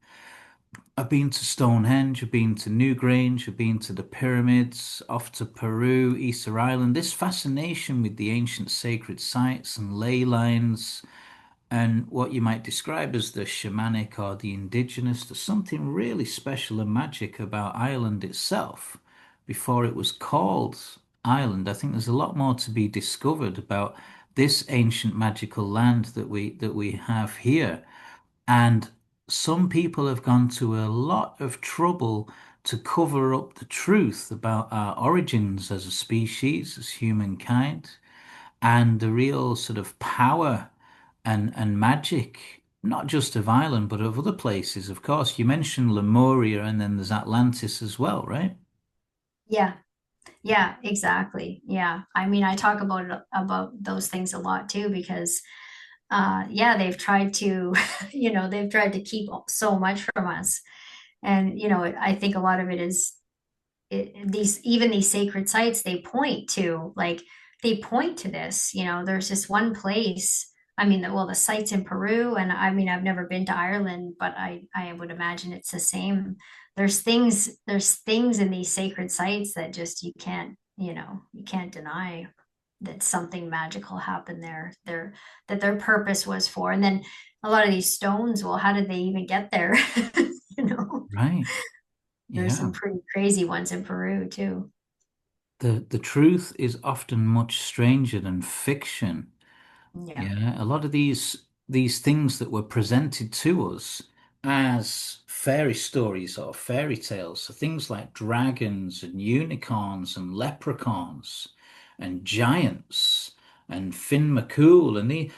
I've been to Stonehenge, I've been to Newgrange, I've been to the pyramids, off to Peru, Easter Island. This fascination with the ancient sacred sites and ley lines and what you might describe as the shamanic or the indigenous, there's something really special and magic about Ireland itself. before it was called Ireland. I think there's a lot more to be discovered about this ancient magical land that we have here. And some people have gone to a lot of trouble to cover up the truth about our origins as a species, as humankind, and the real sort of power and magic, not just of Ireland, but of other places. Of course, you mentioned Lemuria and then there's Atlantis as well, right? Yeah. Yeah, exactly. Yeah. I mean, I talk about those things a lot too because yeah, they've tried to, they've tried to keep so much from us. And, I think a lot of it is these sacred sites they point to this. There's this one place. I mean, well, the sites in Peru, and I mean, I've never been to Ireland, but I would imagine it's the same. There's things in these sacred sites that just you can't deny that something magical happened there. That their purpose was for. And then a lot of these stones, well, how did they even get there? you know Right. there's Yeah. some pretty crazy ones in Peru too. The truth is often much stranger than fiction. Yeah. Yeah, a lot of these things that were presented to us as fairy stories or fairy tales, so things like dragons and unicorns and leprechauns and giants and Finn McCool and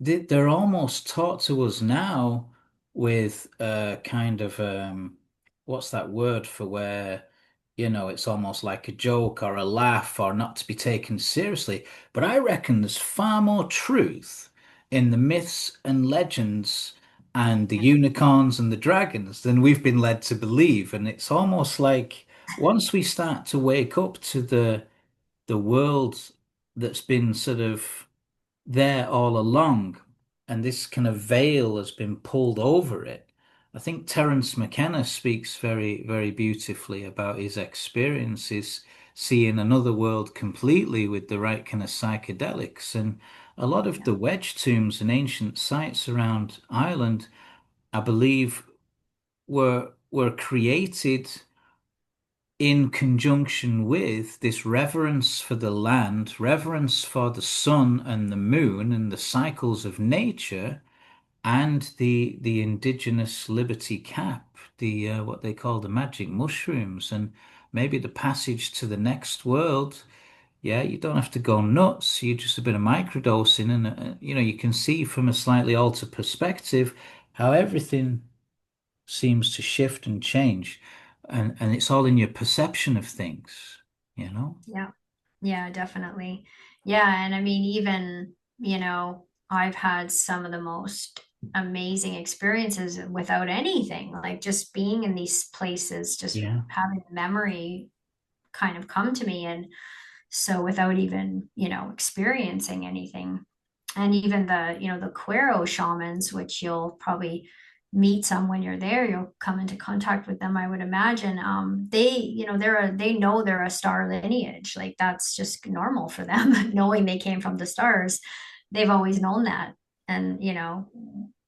they're almost taught to us now with kind of what's that word for where it's almost like a joke or a laugh or not to be taken seriously. But I reckon there's far more truth in the myths and legends and the unicorns and the dragons than we've been led to believe. And it's almost like once we start to wake up to the world that's been sort of there all along, and this kind of veil has been pulled over it. I think Terence McKenna speaks very, very beautifully about his experiences seeing another world completely with the right kind of psychedelics. And a lot of Yeah. the wedge tombs and ancient sites around Ireland, I believe, were created in conjunction with this reverence for the land, reverence for the sun and the moon and the cycles of nature, and the indigenous liberty cap, the what they call the magic mushrooms, and maybe the passage to the next world. Yeah, you don't have to go nuts. You just a bit of microdosing, and you can see from a slightly altered perspective how everything seems to shift and change, and it's all in your perception of things, you know? Yeah. Yeah, definitely. Yeah, and I mean, even, I've had some of the most amazing experiences without anything, like just being in these places, just Yeah. having memory kind of come to me. And so without even, experiencing anything. And even the Quero shamans, which you'll probably meet some when you're there, you'll come into contact with them, I would imagine. They know they're a star lineage. Like that's just normal for them, knowing they came from the stars. They've always known that. And,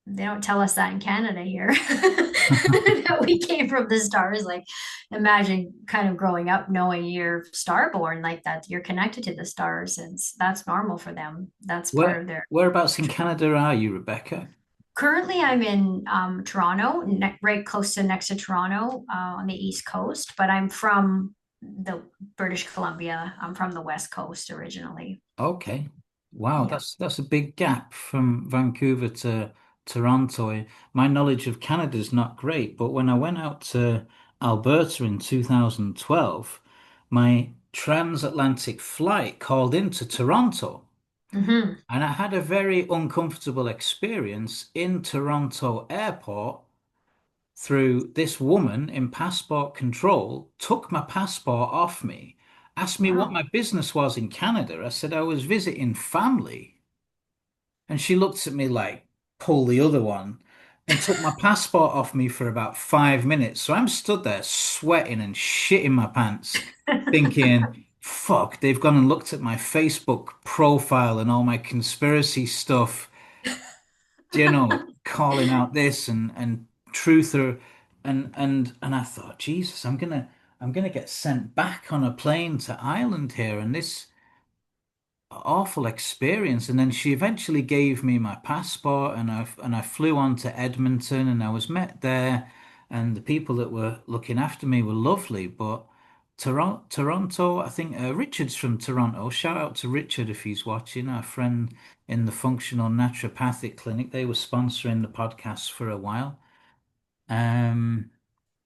they don't tell us that in Canada here, that we came from the stars. Like, imagine kind of growing up knowing you're starborn like that, you're connected to the stars, and that's normal for them. That's part Where of their. whereabouts in Canada are you, Rebecca? Currently, I'm in Toronto, right close to next to Toronto, on the East Coast, but I'm from the British Columbia. I'm from the West Coast originally. Okay. Wow, Yeah. that's a big gap from Vancouver to Toronto. My knowledge of Canada is not great, but when I went out to Alberta in 2012, my transatlantic flight called into Toronto, Hmm. and I had a very uncomfortable experience in Toronto airport through this woman in passport control, took my passport off me, asked me what Wow. my business was in Canada. I said I was visiting family. And she looked at me like, pull the other one, and took my passport off me for about 5 minutes. So I'm stood there sweating and shitting my pants, thinking, fuck, they've gone and looked at my Facebook profile and all my conspiracy stuff, calling out this and truther and I thought, Jesus, I'm gonna I'm going to get sent back on a plane to Ireland here, and this awful experience. And then she eventually gave me my passport, and I flew on to Edmonton, and I was met there, and the people that were looking after me were lovely. But Toronto, I think Richard's from Toronto. Shout out to Richard if he's watching, our friend in the functional naturopathic clinic. They were sponsoring the podcast for a while. Um,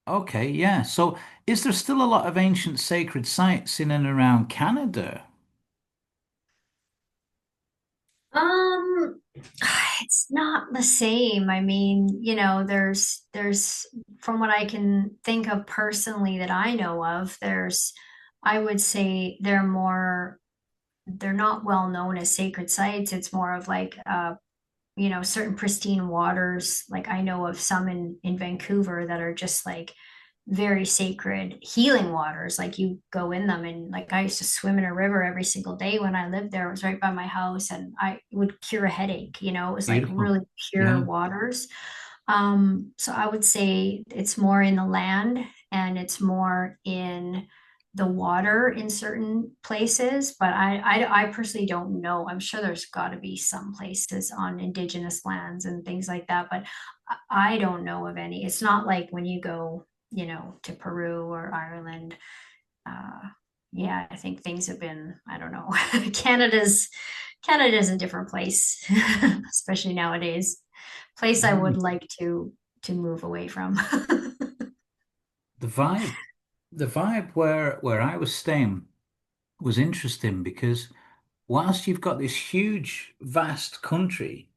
okay, yeah. So is there still a lot of ancient sacred sites in and around Canada? Um, it's not the same. I mean, there's from what I can think of personally that I know of, I would say they're not well known as sacred sites. It's more of like certain pristine waters. Like I know of some in Vancouver that are just like very sacred healing waters. Like you go in them, and like I used to swim in a river every single day when I lived there. It was right by my house, and I would cure a headache. It was like Beautiful. really pure Yeah. waters. So I would say it's more in the land, and it's more in the water in certain places, but I personally don't know. I'm sure there's got to be some places on indigenous lands and things like that, but I don't know of any. It's not like when you go, to Peru or Ireland. Uh, yeah, I think things have been, I don't know. Canada's a different place, especially nowadays. Place I would Mm. like to move away from. The vibe, the vibe where I was staying was interesting because whilst you've got this huge, vast country,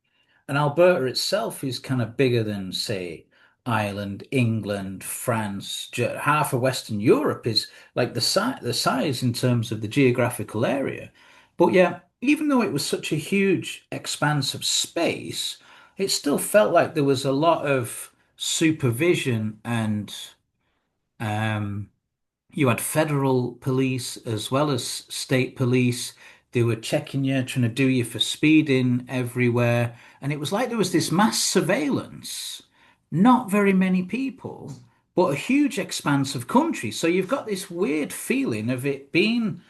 and Alberta itself is kind of bigger than, say, Ireland, England, France, half of Western Europe is like the size in terms of the geographical area. But yeah, even though it was such a huge expanse of space, it still felt like there was a lot of supervision and um, you had federal police as well as state police. They were checking you, trying to do you for speeding everywhere. And it was like there was this mass surveillance, not very many people, but a huge expanse of country. So you've got this weird feeling of it being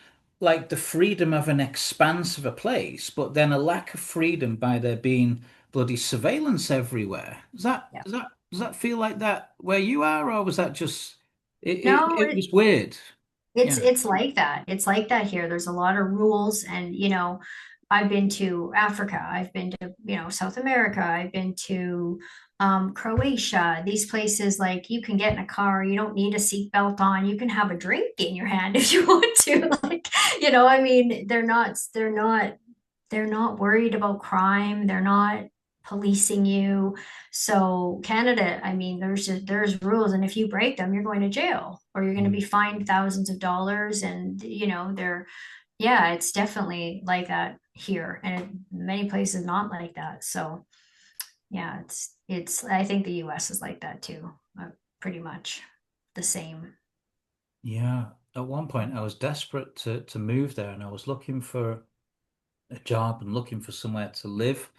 like the freedom of an expanse of a place, but then a lack of freedom by there being bloody surveillance everywhere. Yeah. Does that feel like that where you are, or was that just No, it was weird. it's Yeah. it's like that. It's like that here. There's a lot of rules, and I've been to Africa, I've been to, South America, I've been to Croatia. These places, like you can get in a car, you don't need a seatbelt on, you can have a drink in your hand if you want to. Like, I mean, they're not worried about crime. They're not policing you. So Canada, I mean, there's rules, and if you break them, you're going to jail, or you're going to Mm. be fined thousands of dollars. And yeah, it's definitely like that here, and many places not like that. So yeah, it's. I think the U.S. is like that too, pretty much the same. Yeah. At one point, I was desperate to move there, and I was looking for a job and looking for somewhere to live,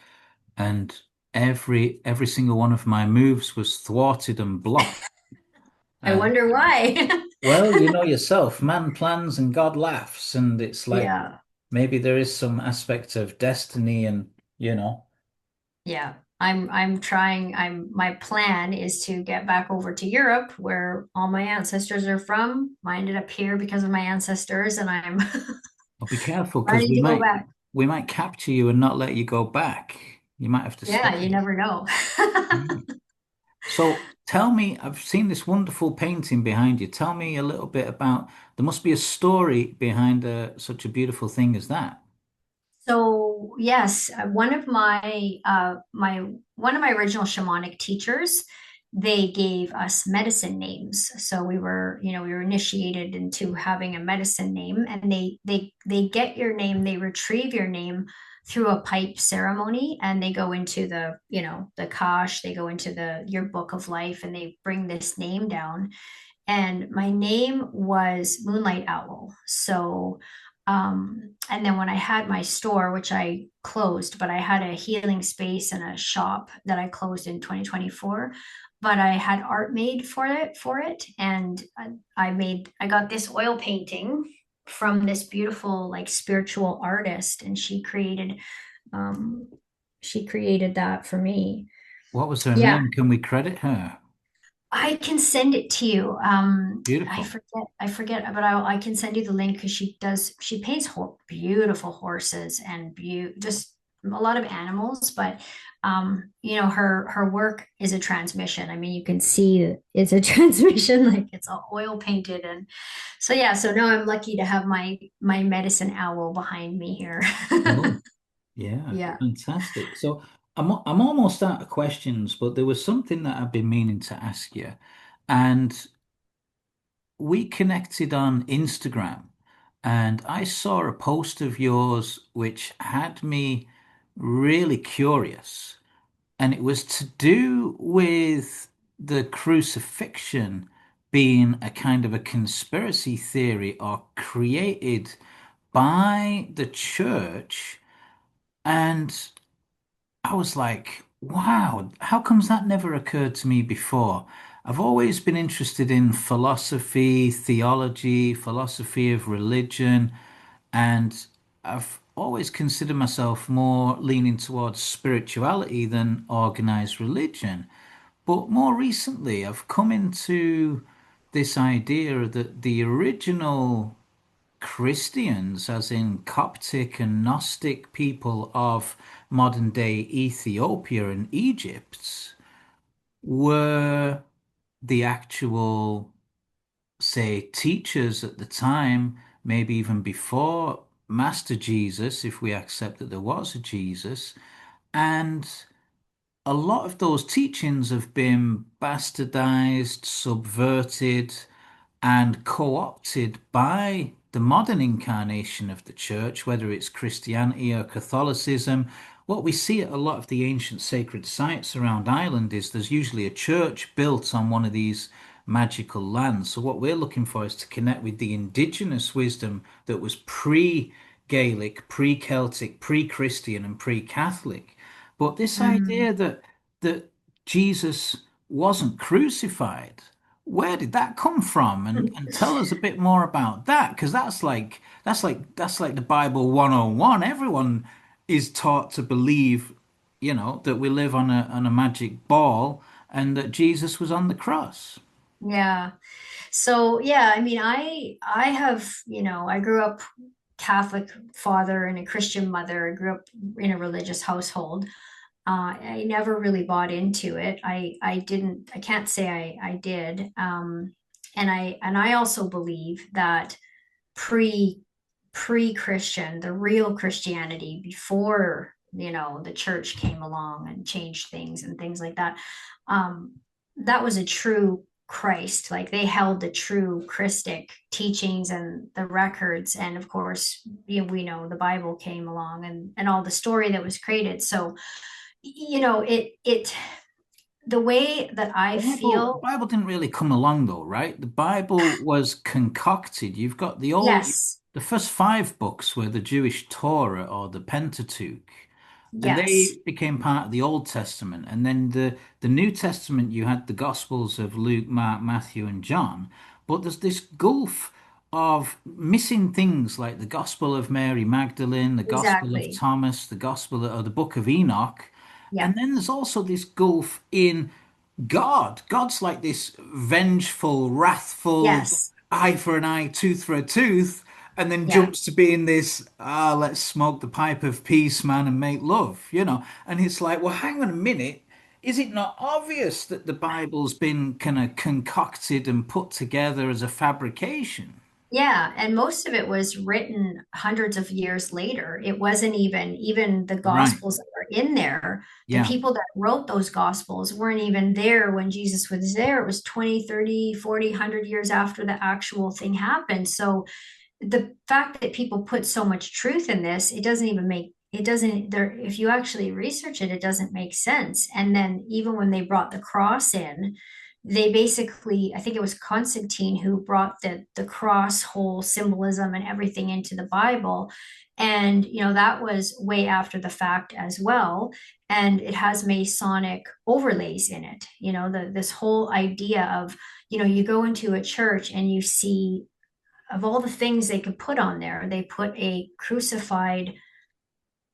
and every single one of my moves was thwarted and blocked. I And wonder why. well, you know yourself, man plans and God laughs, and it's like Yeah. maybe there is some aspect of destiny, and Yeah, I'm trying. My plan is to get back over to Europe where all my ancestors are from. I ended up here because of my ancestors, and I'm well, be careful because planning to go back. we might capture you and not let you go back. You might have to Yeah, you stay. never know. Mm. So tell me, I've seen this wonderful painting behind you. Tell me a little bit about, there must be a story behind such a beautiful thing as that. So yes, one of my original shamanic teachers, they gave us medicine names. So we were initiated into having a medicine name, and they get your name, they retrieve your name through a pipe ceremony, and they go into the kash, they go into the your book of life, and they bring this name down. And my name was Moonlight Owl. So, and then when I had my store, which I closed, but I had a healing space and a shop that I closed in 2024. but I had art made for it, and I got this oil painting from this beautiful like spiritual artist, and um she created that for me. What was her Yeah, name? Can we credit her? I can send it to you. Beautiful. I forget, but I can send you the link because she paints beautiful horses and just a lot of animals. But her work is a transmission. I mean, you can see it's a transmission, like it's all oil painted, and so yeah. So now I'm lucky to have my medicine owl behind me here. Oh, yeah, Yeah. fantastic. So I'm almost out of questions, but there was something that I've been meaning to ask you. And we connected on Instagram, and I saw a post of yours which had me really curious. And it was to do with the crucifixion being a kind of a conspiracy theory or created by the church. And I was like, wow, how comes that never occurred to me before? I've always been interested in philosophy, theology, philosophy of religion, and I've always considered myself more leaning towards spirituality than organized religion. But more recently, I've come into this idea that the original Christians, as in Coptic and Gnostic people of modern day Ethiopia and Egypt, were the actual, say, teachers at the time, maybe even before Master Jesus, if we accept that there was a Jesus. And a lot of those teachings have been bastardized, subverted, and co-opted by the modern incarnation of the church, whether it's Christianity or Catholicism. What we see at a lot of the ancient sacred sites around Ireland is there's usually a church built on one of these magical lands. So what we're looking for is to connect with the indigenous wisdom that was pre-Gaelic, pre-Celtic, pre-Christian, and pre-Catholic. But this Mm. idea that Jesus wasn't crucified, where did that come from? And tell us a bit more about that, because that's like the Bible 101. Everyone is taught to believe, that we live on a magic ball and that Jesus was on the cross. Yeah. So yeah, I mean, I have, I grew up Catholic father and a Christian mother. I grew up in a religious household. I never really bought into it. I didn't. I can't say I did. And I also believe that pre pre-Christian, the real Christianity before the church came along and changed things and things like that. Um, that was a true Christ. Like they held the true Christic teachings and the records, and of course, we know the Bible came along and all the story that was created. So, it the way that I The feel. Bible didn't really come along though, right? The Bible was concocted. You've got Yes, the first five books were the Jewish Torah or the Pentateuch, and yes, they became part of the Old Testament. And then the New Testament, you had the Gospels of Luke, Mark, Matthew, and John. But there's this gulf of missing things like the Gospel of Mary Magdalene, the Gospel of exactly. Thomas, the Gospel or the Book of Enoch. Yeah, And then there's also this gulf in God. God's like this vengeful, wrathful, yes, eye for an eye, tooth for a tooth, and then yeah. jumps to being this, let's smoke the pipe of peace, man, and make love. And it's like, well, hang on a minute. Is it not obvious that the Bible's been kind of concocted and put together as a fabrication? Yeah, and most of it was written hundreds of years later. It wasn't even the Right. gospels that are in there. The Yeah. people that wrote those gospels weren't even there when Jesus was there. It was 20, 30, 40, 100 years after the actual thing happened. So the fact that people put so much truth in this, it doesn't there if you actually research it, it doesn't make sense. And then even when they brought the cross in, they basically, I think it was Constantine who brought the cross whole symbolism and everything into the Bible. And, that was way after the fact as well. And it has Masonic overlays in it. This whole idea of, you go into a church and you see, of all the things they could put on there, they put a crucified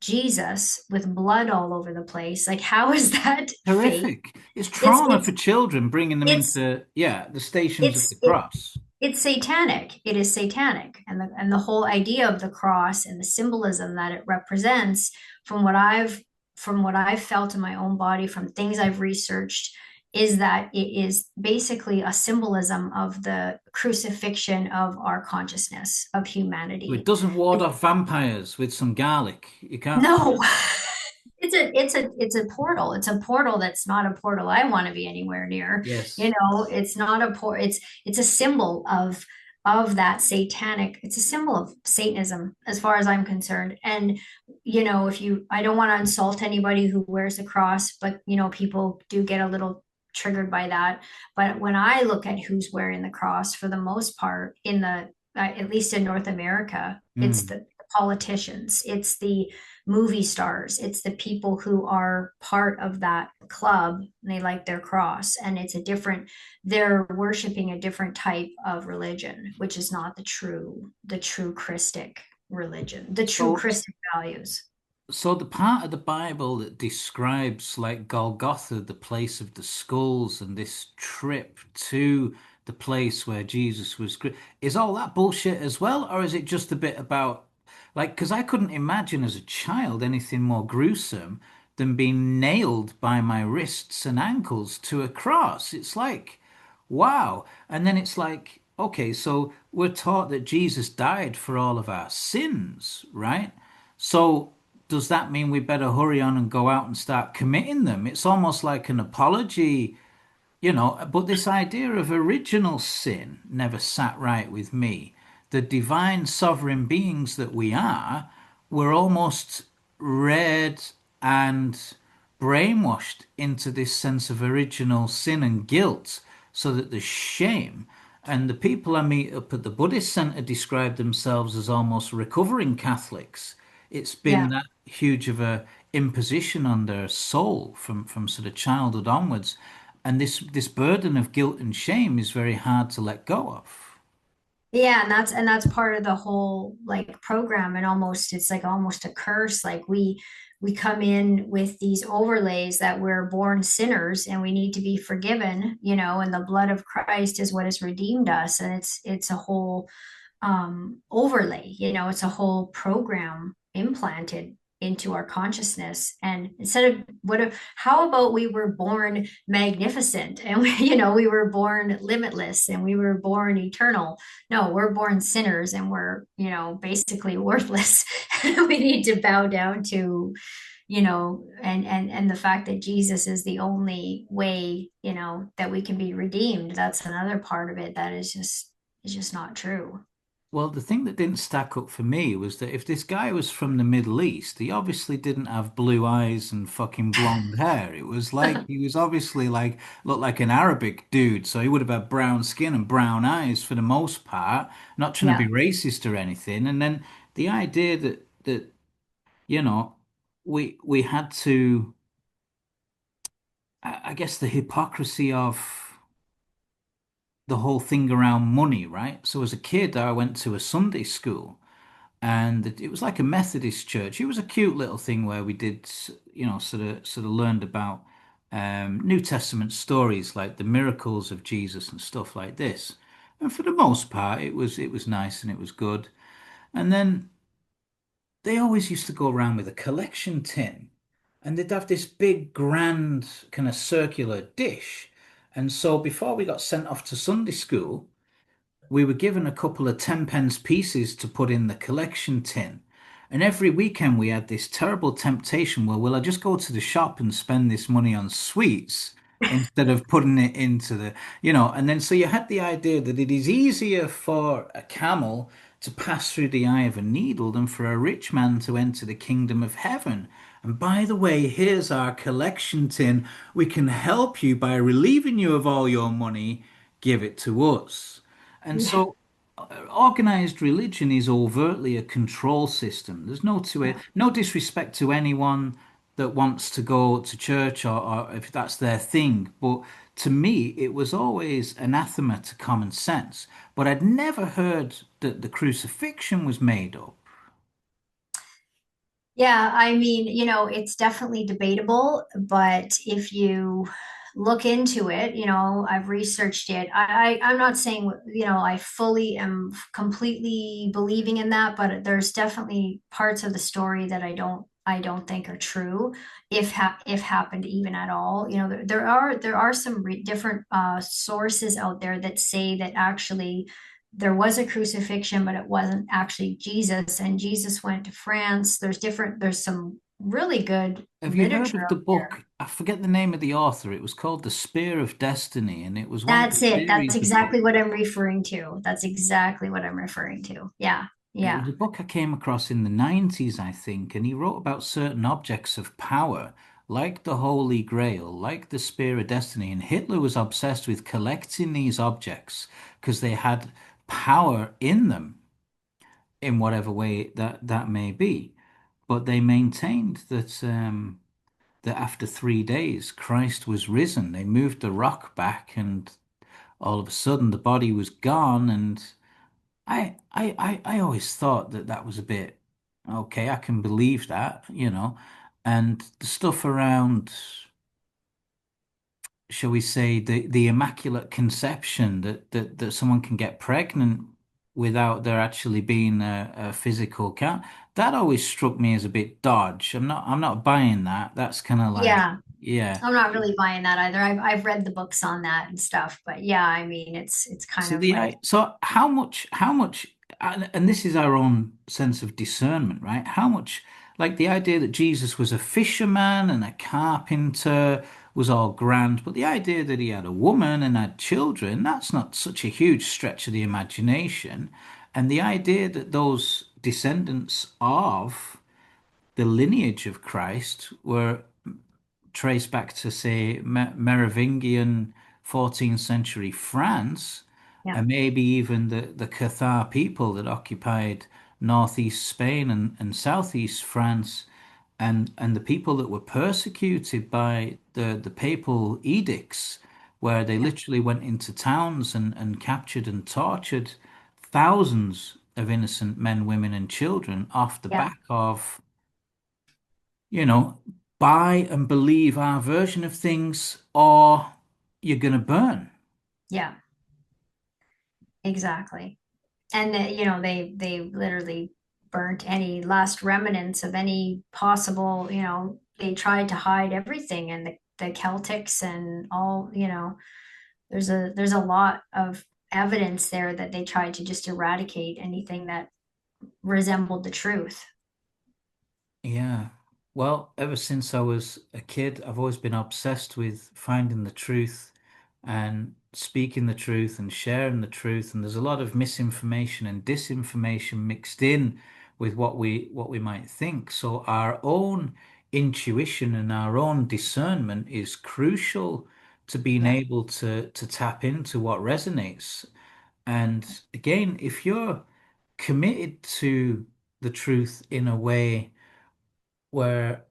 Jesus with blood all over the place. Like, how is that fake? Horrific. It's It's trauma it's for children, bringing them it's into, yeah, the Stations of the it's it Cross. it's satanic. It is satanic. And the whole idea of the cross and the symbolism that it represents, from what I've felt in my own body, from things I've researched, is that it is basically a symbolism of the crucifixion of our consciousness of It humanity. doesn't ward off vampires with some garlic. You can't. No. It's a portal. It's a portal that's not a portal I want to be anywhere near. Yes. It's not a port. It's a symbol of that satanic. It's a symbol of Satanism, as far as I'm concerned. And if I don't want to insult anybody who wears the cross, but people do get a little triggered by that. But when I look at who's wearing the cross, for the most part, at least in North America, it's Mm. the politicians, it's the movie stars, it's the people who are part of that club, and they like their cross, and they're worshiping a different type of religion, which is not the true Christic religion, the true So, Christic values. so the part of the Bible that describes like Golgotha, the place of the skulls, and this trip to the place where Jesus was, is all that bullshit as well, or is it just a bit about like, because I couldn't imagine as a child anything more gruesome than being nailed by my wrists and ankles to a cross. It's like, wow. And then it's like, okay, so we're taught that Jesus died for all of our sins, right? So does that mean we better hurry on and go out and start committing them? It's almost like an apology, but this idea of original sin never sat right with me. The divine sovereign beings that we are were almost reared and brainwashed into this sense of original sin and guilt so that the shame. And the people I meet up at the Buddhist Center describe themselves as almost recovering Catholics. It's been Yeah. that huge of a imposition on their soul from sort of childhood onwards. And this burden of guilt and shame is very hard to let go of. Yeah, and that's part of the whole like program, and it's like almost a curse. Like we come in with these overlays that we're born sinners and we need to be forgiven, and the blood of Christ is what has redeemed us. And it's a whole overlay, it's a whole program implanted into our consciousness. And instead of how about we were born magnificent, and we were born limitless, and we were born eternal? No, we're born sinners, and we're basically worthless. We need to bow down to and the fact that Jesus is the only way, that we can be redeemed. That's another part of it that is just not true. Well, the thing that didn't stack up for me was that if this guy was from the Middle East, he obviously didn't have blue eyes and fucking blonde hair. It was like he was obviously like looked like an Arabic dude, so he would have had brown skin and brown eyes for the most part. Not trying to Yeah. be racist or anything. And then the idea that you know we had to, I guess, the hypocrisy of the whole thing around money, right? So as a kid, I went to a Sunday school. And it was like a Methodist church. It was a cute little thing where we did, sort of learned about New Testament stories like the miracles of Jesus and stuff like this. And for the most part, it was nice and it was good. And then they always used to go around with a collection tin, and they'd have this big, grand, kind of circular dish. And so before we got sent off to Sunday school, we were given a couple of 10 pence pieces to put in the collection tin. And every weekend we had this terrible temptation, well, will I just go to the shop and spend this money on sweets instead of putting it into and then so you had the idea that it is easier for a camel to pass through the eye of a needle than for a rich man to enter the kingdom of heaven. And by the way, here's our collection tin. We can help you by relieving you of all your money. Give it to us. And Yeah. so organized religion is overtly a control system. There's no to it, Yeah. no disrespect to anyone that wants to go to church or if that's their thing. But to me, it was always anathema to common sense. But I'd never heard that the crucifixion was made up. Yeah, I mean, it's definitely debatable, but if you look into it, I've researched it. I'm not saying, I fully am completely believing in that, but there's definitely parts of the story that I don't think are true, if happened even at all. There are some different sources out there that say that actually there was a crucifixion, but it wasn't actually Jesus. And Jesus went to France. There's some really good Have you heard literature of the out there. book? I forget the name of the author. It was called The Spear of Destiny, and it was one of a That's it. That's series of books. exactly what I'm referring to. That's exactly what I'm referring to. Yeah. It was Yeah. a book I came across in the 90s, I think, and he wrote about certain objects of power, like the Holy Grail, like the Spear of Destiny. And Hitler was obsessed with collecting these objects because they had power in them, in whatever way that may be. But they maintained that after 3 days, Christ was risen. They moved the rock back, and all of a sudden, the body was gone, and I always thought that that was a bit okay. I can believe that. And the stuff around, shall we say, the immaculate conception that someone can get pregnant without there actually being a physical count. That always struck me as a bit dodge. I'm not buying that. That's kind of like, Yeah. yeah. I'm not really buying that either. I've read the books on that and stuff, but yeah, I mean, it's kind So of like, how much, and this is our own sense of discernment, right? How much, like the idea that Jesus was a fisherman and a carpenter was all grand, but the idea that he had a woman and had children, that's not such a huge stretch of the imagination. And the idea that those descendants of the lineage of Christ were traced back to, say, Merovingian 14th century France, yeah, and maybe even the Cathar people that occupied northeast Spain and southeast France, and the people that were persecuted by the papal edicts, where they yeah, literally went into towns and captured and tortured thousands of innocent men, women, and children off the yeah, back of you know, buy and believe our version of things or you're going to burn. yeah, exactly. And they literally burnt any last remnants of any possible, they tried to hide everything, and the Celtics and all, there's a lot of evidence there that they tried to just eradicate anything that resembled the truth. Yeah. Well, ever since I was a kid, I've always been obsessed with finding the truth and speaking the truth and sharing the truth. And there's a lot of misinformation and disinformation mixed in with what we might think. So our own intuition and our own discernment is crucial to being Yeah, able to tap into what resonates. And again, if you're committed to the truth in a way where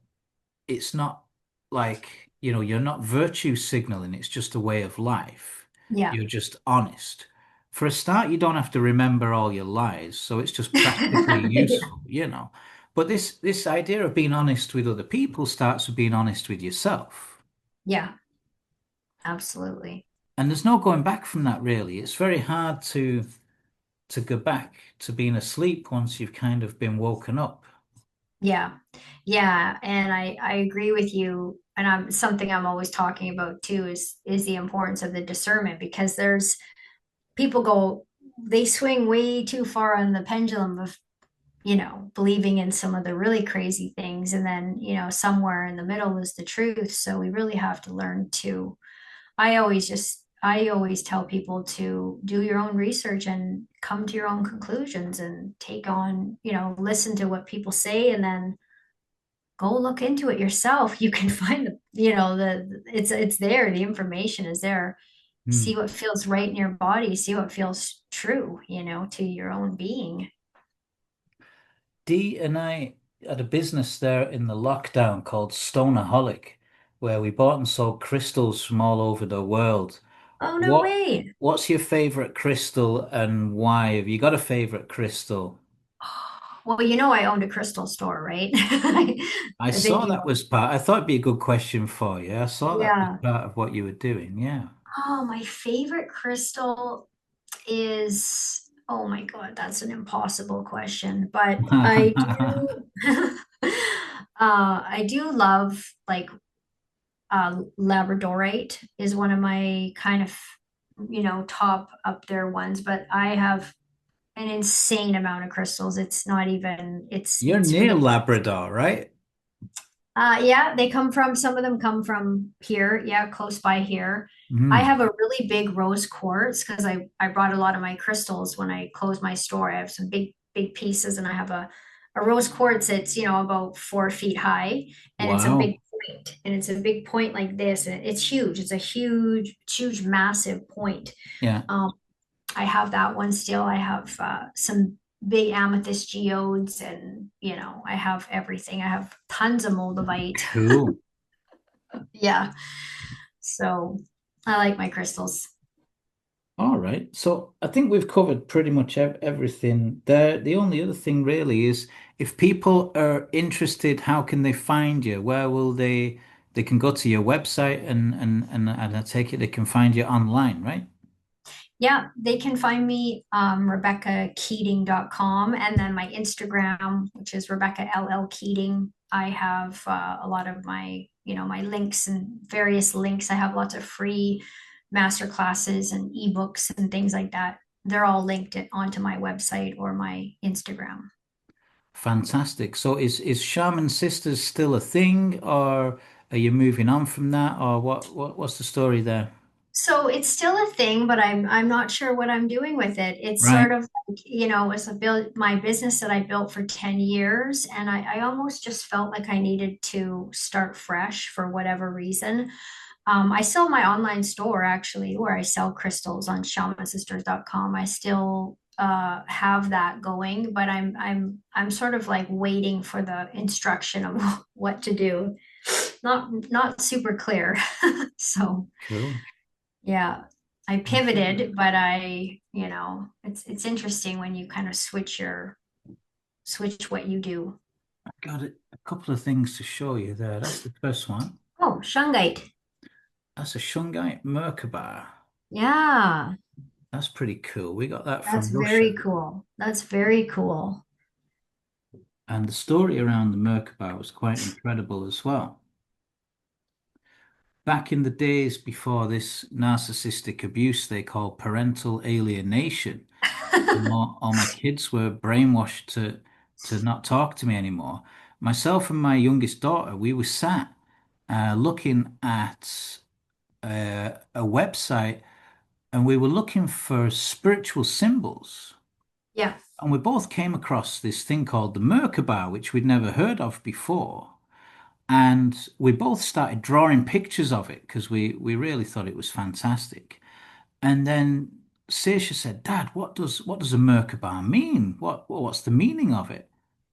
it's not like, you're not virtue signaling, it's just a way of life. yeah. You're just honest. For a start, you don't have to remember all your lies, so it's just practically useful. But this idea of being honest with other people starts with being honest with yourself. Yeah, absolutely. And there's no going back from that really. It's very hard to go back to being asleep once you've kind of been woken up. Yeah. Yeah, and I agree with you. And something I'm always talking about too is the importance of the discernment, because there's people they swing way too far on the pendulum of, believing in some of the really crazy things, and then, somewhere in the middle is the truth. So we really have to learn to I always tell people to do your own research and come to your own conclusions, and take on, listen to what people say, and then go look into it yourself. You can find it's there. The information is there. Hmm. See what feels right in your body, see what feels true, to your own being. Dee and I had a business there in the lockdown called Stoneaholic, where we bought and sold crystals from all over the world. Oh, no What way. what's your favorite crystal and why? Have you got a favorite crystal? Well, I owned a crystal store, right? I I think saw that was part. I thought it'd be a good question for you. I saw that was yeah. part of what you were doing. Yeah. Oh, my favorite crystal is, oh my God, that's an impossible question, but I do, I do love like Labradorite is one of my kind of, top up there ones, but I have an insane amount of crystals. It's not even, You're it's near ridiculous. Labrador, right? Yeah, some of them come from here. Yeah, close by here. I Mm. have a really big rose quartz because I brought a lot of my crystals when I closed my store. I have some big pieces, and I have a rose quartz that's, about 4 feet high, and it's a big Wow. point, and it's a big point like this, and it's huge. It's a huge, massive point. Yeah. Um, I have that one still. I have some big amethyst geodes, and I have everything. I have tons of moldavite. Cool. Yeah. So I like my crystals. All right. So I think we've covered pretty much everything there. The only other thing really is if people are interested, how can they find you? Where will they can go to your website and I take it they can find you online, right? Yeah, they can find me RebeccaKeating.com, and then my Instagram, which is Rebecca LL Keating. I have a lot of my links and various links. I have lots of free master classes and ebooks and things like that. They're all linked onto my website or my Instagram. Fantastic. So is Shaman Sisters still a thing, or are you moving on from that, or what's the story there? So it's still a thing, but I'm not sure what I'm doing with it. It's Right. sort of like, it's my business that I built for 10 years, and I almost just felt like I needed to start fresh for whatever reason. I still have my online store actually, where I sell crystals on shamansisters.com. I still have that going, but I'm sort of like waiting for the instruction of what to do. Not super clear. So Cool. yeah, I Fantastic. pivoted, but it's interesting when you kind of switch what you do. I've got a couple of things to show you there. That's the first one. Oh, shungite. That's a shungite Merkaba. Yeah, That's pretty cool. We got that that's from Russia. very cool. That's very cool. And the story around the Merkaba was quite incredible as well. Back in the days before this narcissistic abuse they call parental alienation, all my kids were brainwashed to not talk to me anymore. Myself and my youngest daughter, we were sat looking at a website and we were looking for spiritual symbols. Yeah. And we both came across this thing called the Merkaba, which we'd never heard of before. And we both started drawing pictures of it because we really thought it was fantastic. And then Seisha said, Dad, what does a Merkaba mean? What's the meaning of it?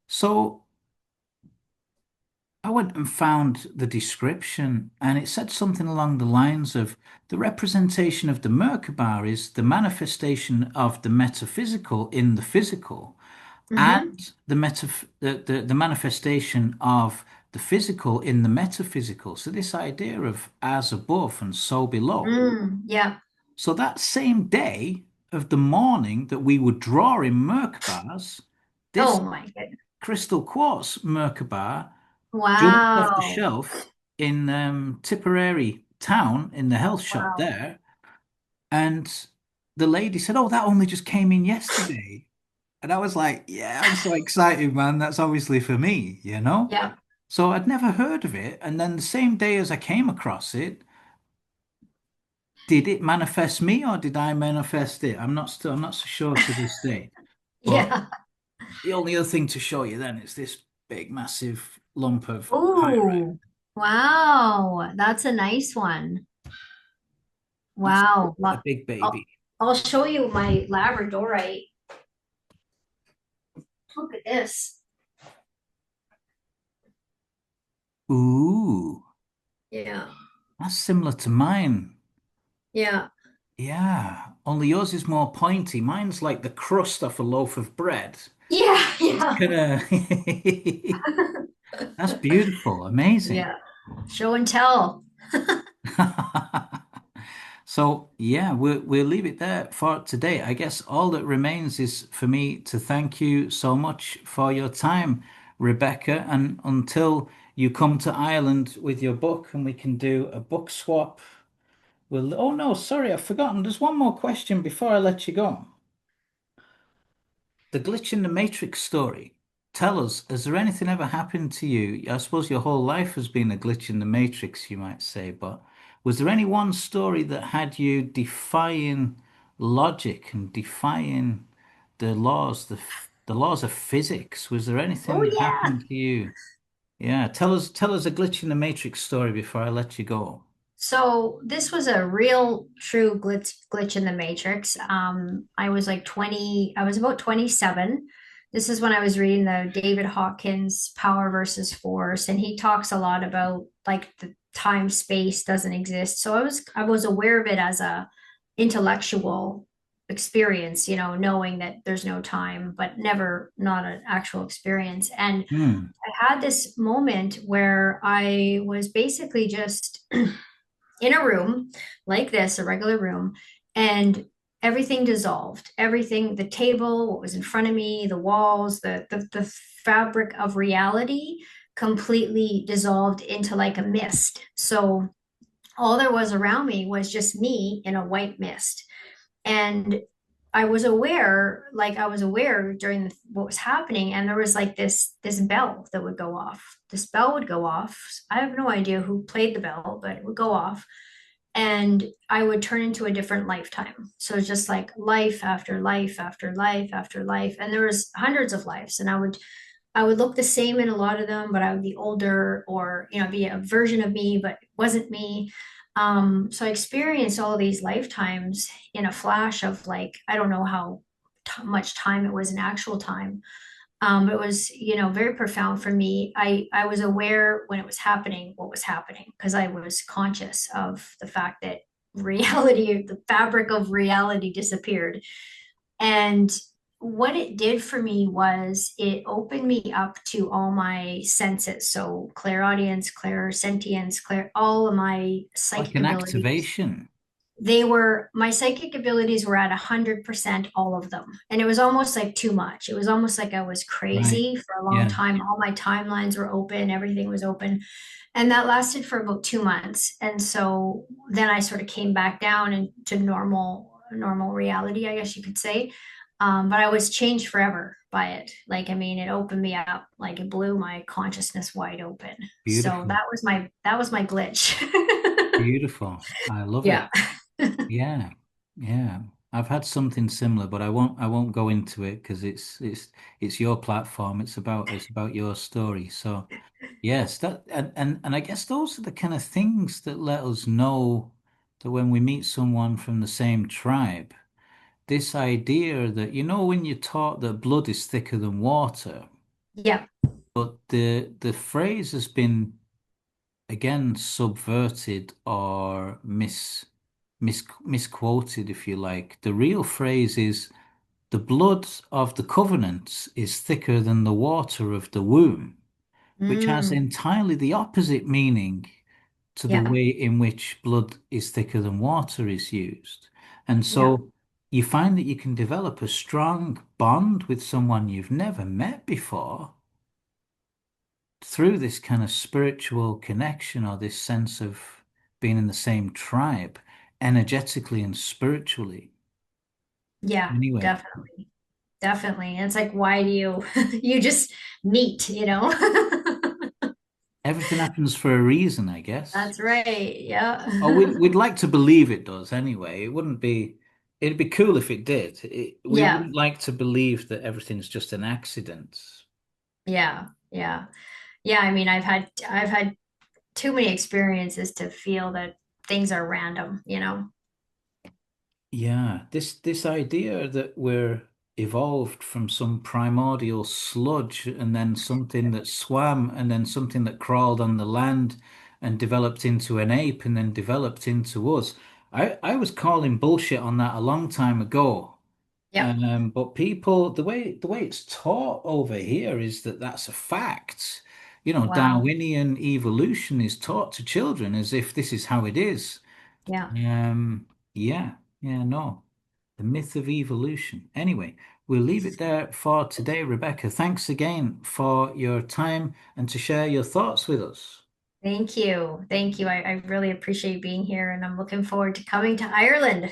So I went and found the description, and it said something along the lines of the representation of the Merkaba is the manifestation of the metaphysical in the physical, Mm-hmm. and the manifestation of the physical in the metaphysical. So this idea of as above and so below. Yeah. So that same day of the morning that we were drawing Merkabahs, Oh this my goodness. crystal quartz Merkabah jumped off the Wow. shelf in Tipperary town in the health shop Wow. there. And the lady said, "Oh, that only just came in yesterday." And I was like, "Yeah, I'm so excited, man. That's obviously for me, you know?" Yeah. So I'd never heard of it. And then the same day as I came across it, did it manifest me or did I manifest it? I'm not so sure to this day. But Yeah. the only other thing to show you then is this big, massive lump of pyrite. Oh, wow. That's a nice one. That's Wow. a big I'll, baby. I'll show you my Labradorite. Look at this. Ooh, Yeah. that's similar to mine. Yeah. Yeah, only yours is more pointy. Mine's like the crust off a loaf of bread. Yeah. It's Yeah. kind of that's beautiful, amazing. Yeah. Show and tell. So yeah, we'll leave it there for today. I guess all that remains is for me to thank you so much for your time, Rebecca. And until you come to Ireland with your book and we can do a book swap. Oh no, sorry, I've forgotten. There's one more question before I let you go. The glitch in the Matrix story. Tell us, has there anything ever happened to you? I suppose your whole life has been a glitch in the Matrix, you might say, but was there any one story that had you defying logic and defying the laws of physics? Was there anything Oh, that yeah. happened to you? Yeah, tell us a glitch in the Matrix story before I let you go. So this was a real true glitch in the matrix. I was like 20, I was about 27. This is when I was reading the David Hawkins Power versus Force, and he talks a lot about like the time space doesn't exist. So I was aware of it as a intellectual experience, knowing that there's no time, but never not an actual experience. And Hmm. I had this moment where I was basically just in a room like this, a regular room, and everything dissolved. Everything, the table, what was in front of me, the walls, the fabric of reality completely dissolved into like a mist. So all there was around me was just me in a white mist. And I was aware during what was happening, and there was like this bell that would go off. This bell would go off. I have no idea who played the bell, but it would go off, and I would turn into a different lifetime. So it's just like life after life after life after life, and there was hundreds of lives, and I would look the same in a lot of them, but I would be older or be a version of me, but it wasn't me. So I experienced all these lifetimes in a flash of like I don't know how much time it was in actual time. It was, very profound for me. I was aware when it was happening, what was happening, because I was conscious of the fact that reality, the fabric of reality disappeared. And what it did for me was it opened me up to all my senses. So clairaudience, clairsentience, all of my Like psychic an abilities, activation. my psychic abilities were at 100%, all of them. And it was almost like too much. It was almost like I was Right. crazy for a long Yeah. time. All my timelines were open, everything was open. And that lasted for about 2 months. And so then I sort of came back down into normal reality, I guess you could say. But I was changed forever by it. Like, I mean, it opened me up, like it blew my consciousness wide open. So Beautiful. that was my glitch. Beautiful. I love Yeah. it. Yeah, yeah. I've had something similar, but I won't go into it because it's your platform. It's about your story. So yes, that and I guess those are the kind of things that let us know that when we meet someone from the same tribe, this idea that when you're taught that blood is thicker than water, Yeah. but the phrase has been again subverted or misquoted, if you like. The real phrase is the blood of the covenants is thicker than the water of the womb, which has Mm, entirely the opposite meaning to the yeah. way in which blood is thicker than water is used. And Yeah. so you find that you can develop a strong bond with someone you've never met before through this kind of spiritual connection or this sense of being in the same tribe, energetically and spiritually. Yeah, Anyway, definitely. Definitely. And it's like, why do you you just meet? everything happens for a reason, I guess. That's right. Or Yeah. we'd like to believe it does anyway. It'd be cool if it did. We Yeah. wouldn't like to believe that everything's just an accident. Yeah. Yeah. Yeah, I mean, I've had too many experiences to feel that things are random, you know? Yeah, this idea that we're evolved from some primordial sludge and then something that swam and then something that crawled on the land and developed into an ape and then developed into us. I was calling bullshit on that a long time ago. Yep. But people, the way it's taught over here is that that's a fact. Wow. Darwinian evolution is taught to children as if this is how it is. Yeah. Um, yeah, yeah, no. The myth of evolution. Anyway, we'll leave it there for today, Rebecca. Thanks again for your time and to share your thoughts with us. Thank you. Thank you. I really appreciate being here and I'm looking forward to coming to Ireland.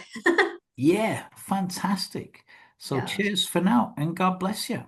Yeah, fantastic. So Yeah. cheers for now and God bless you.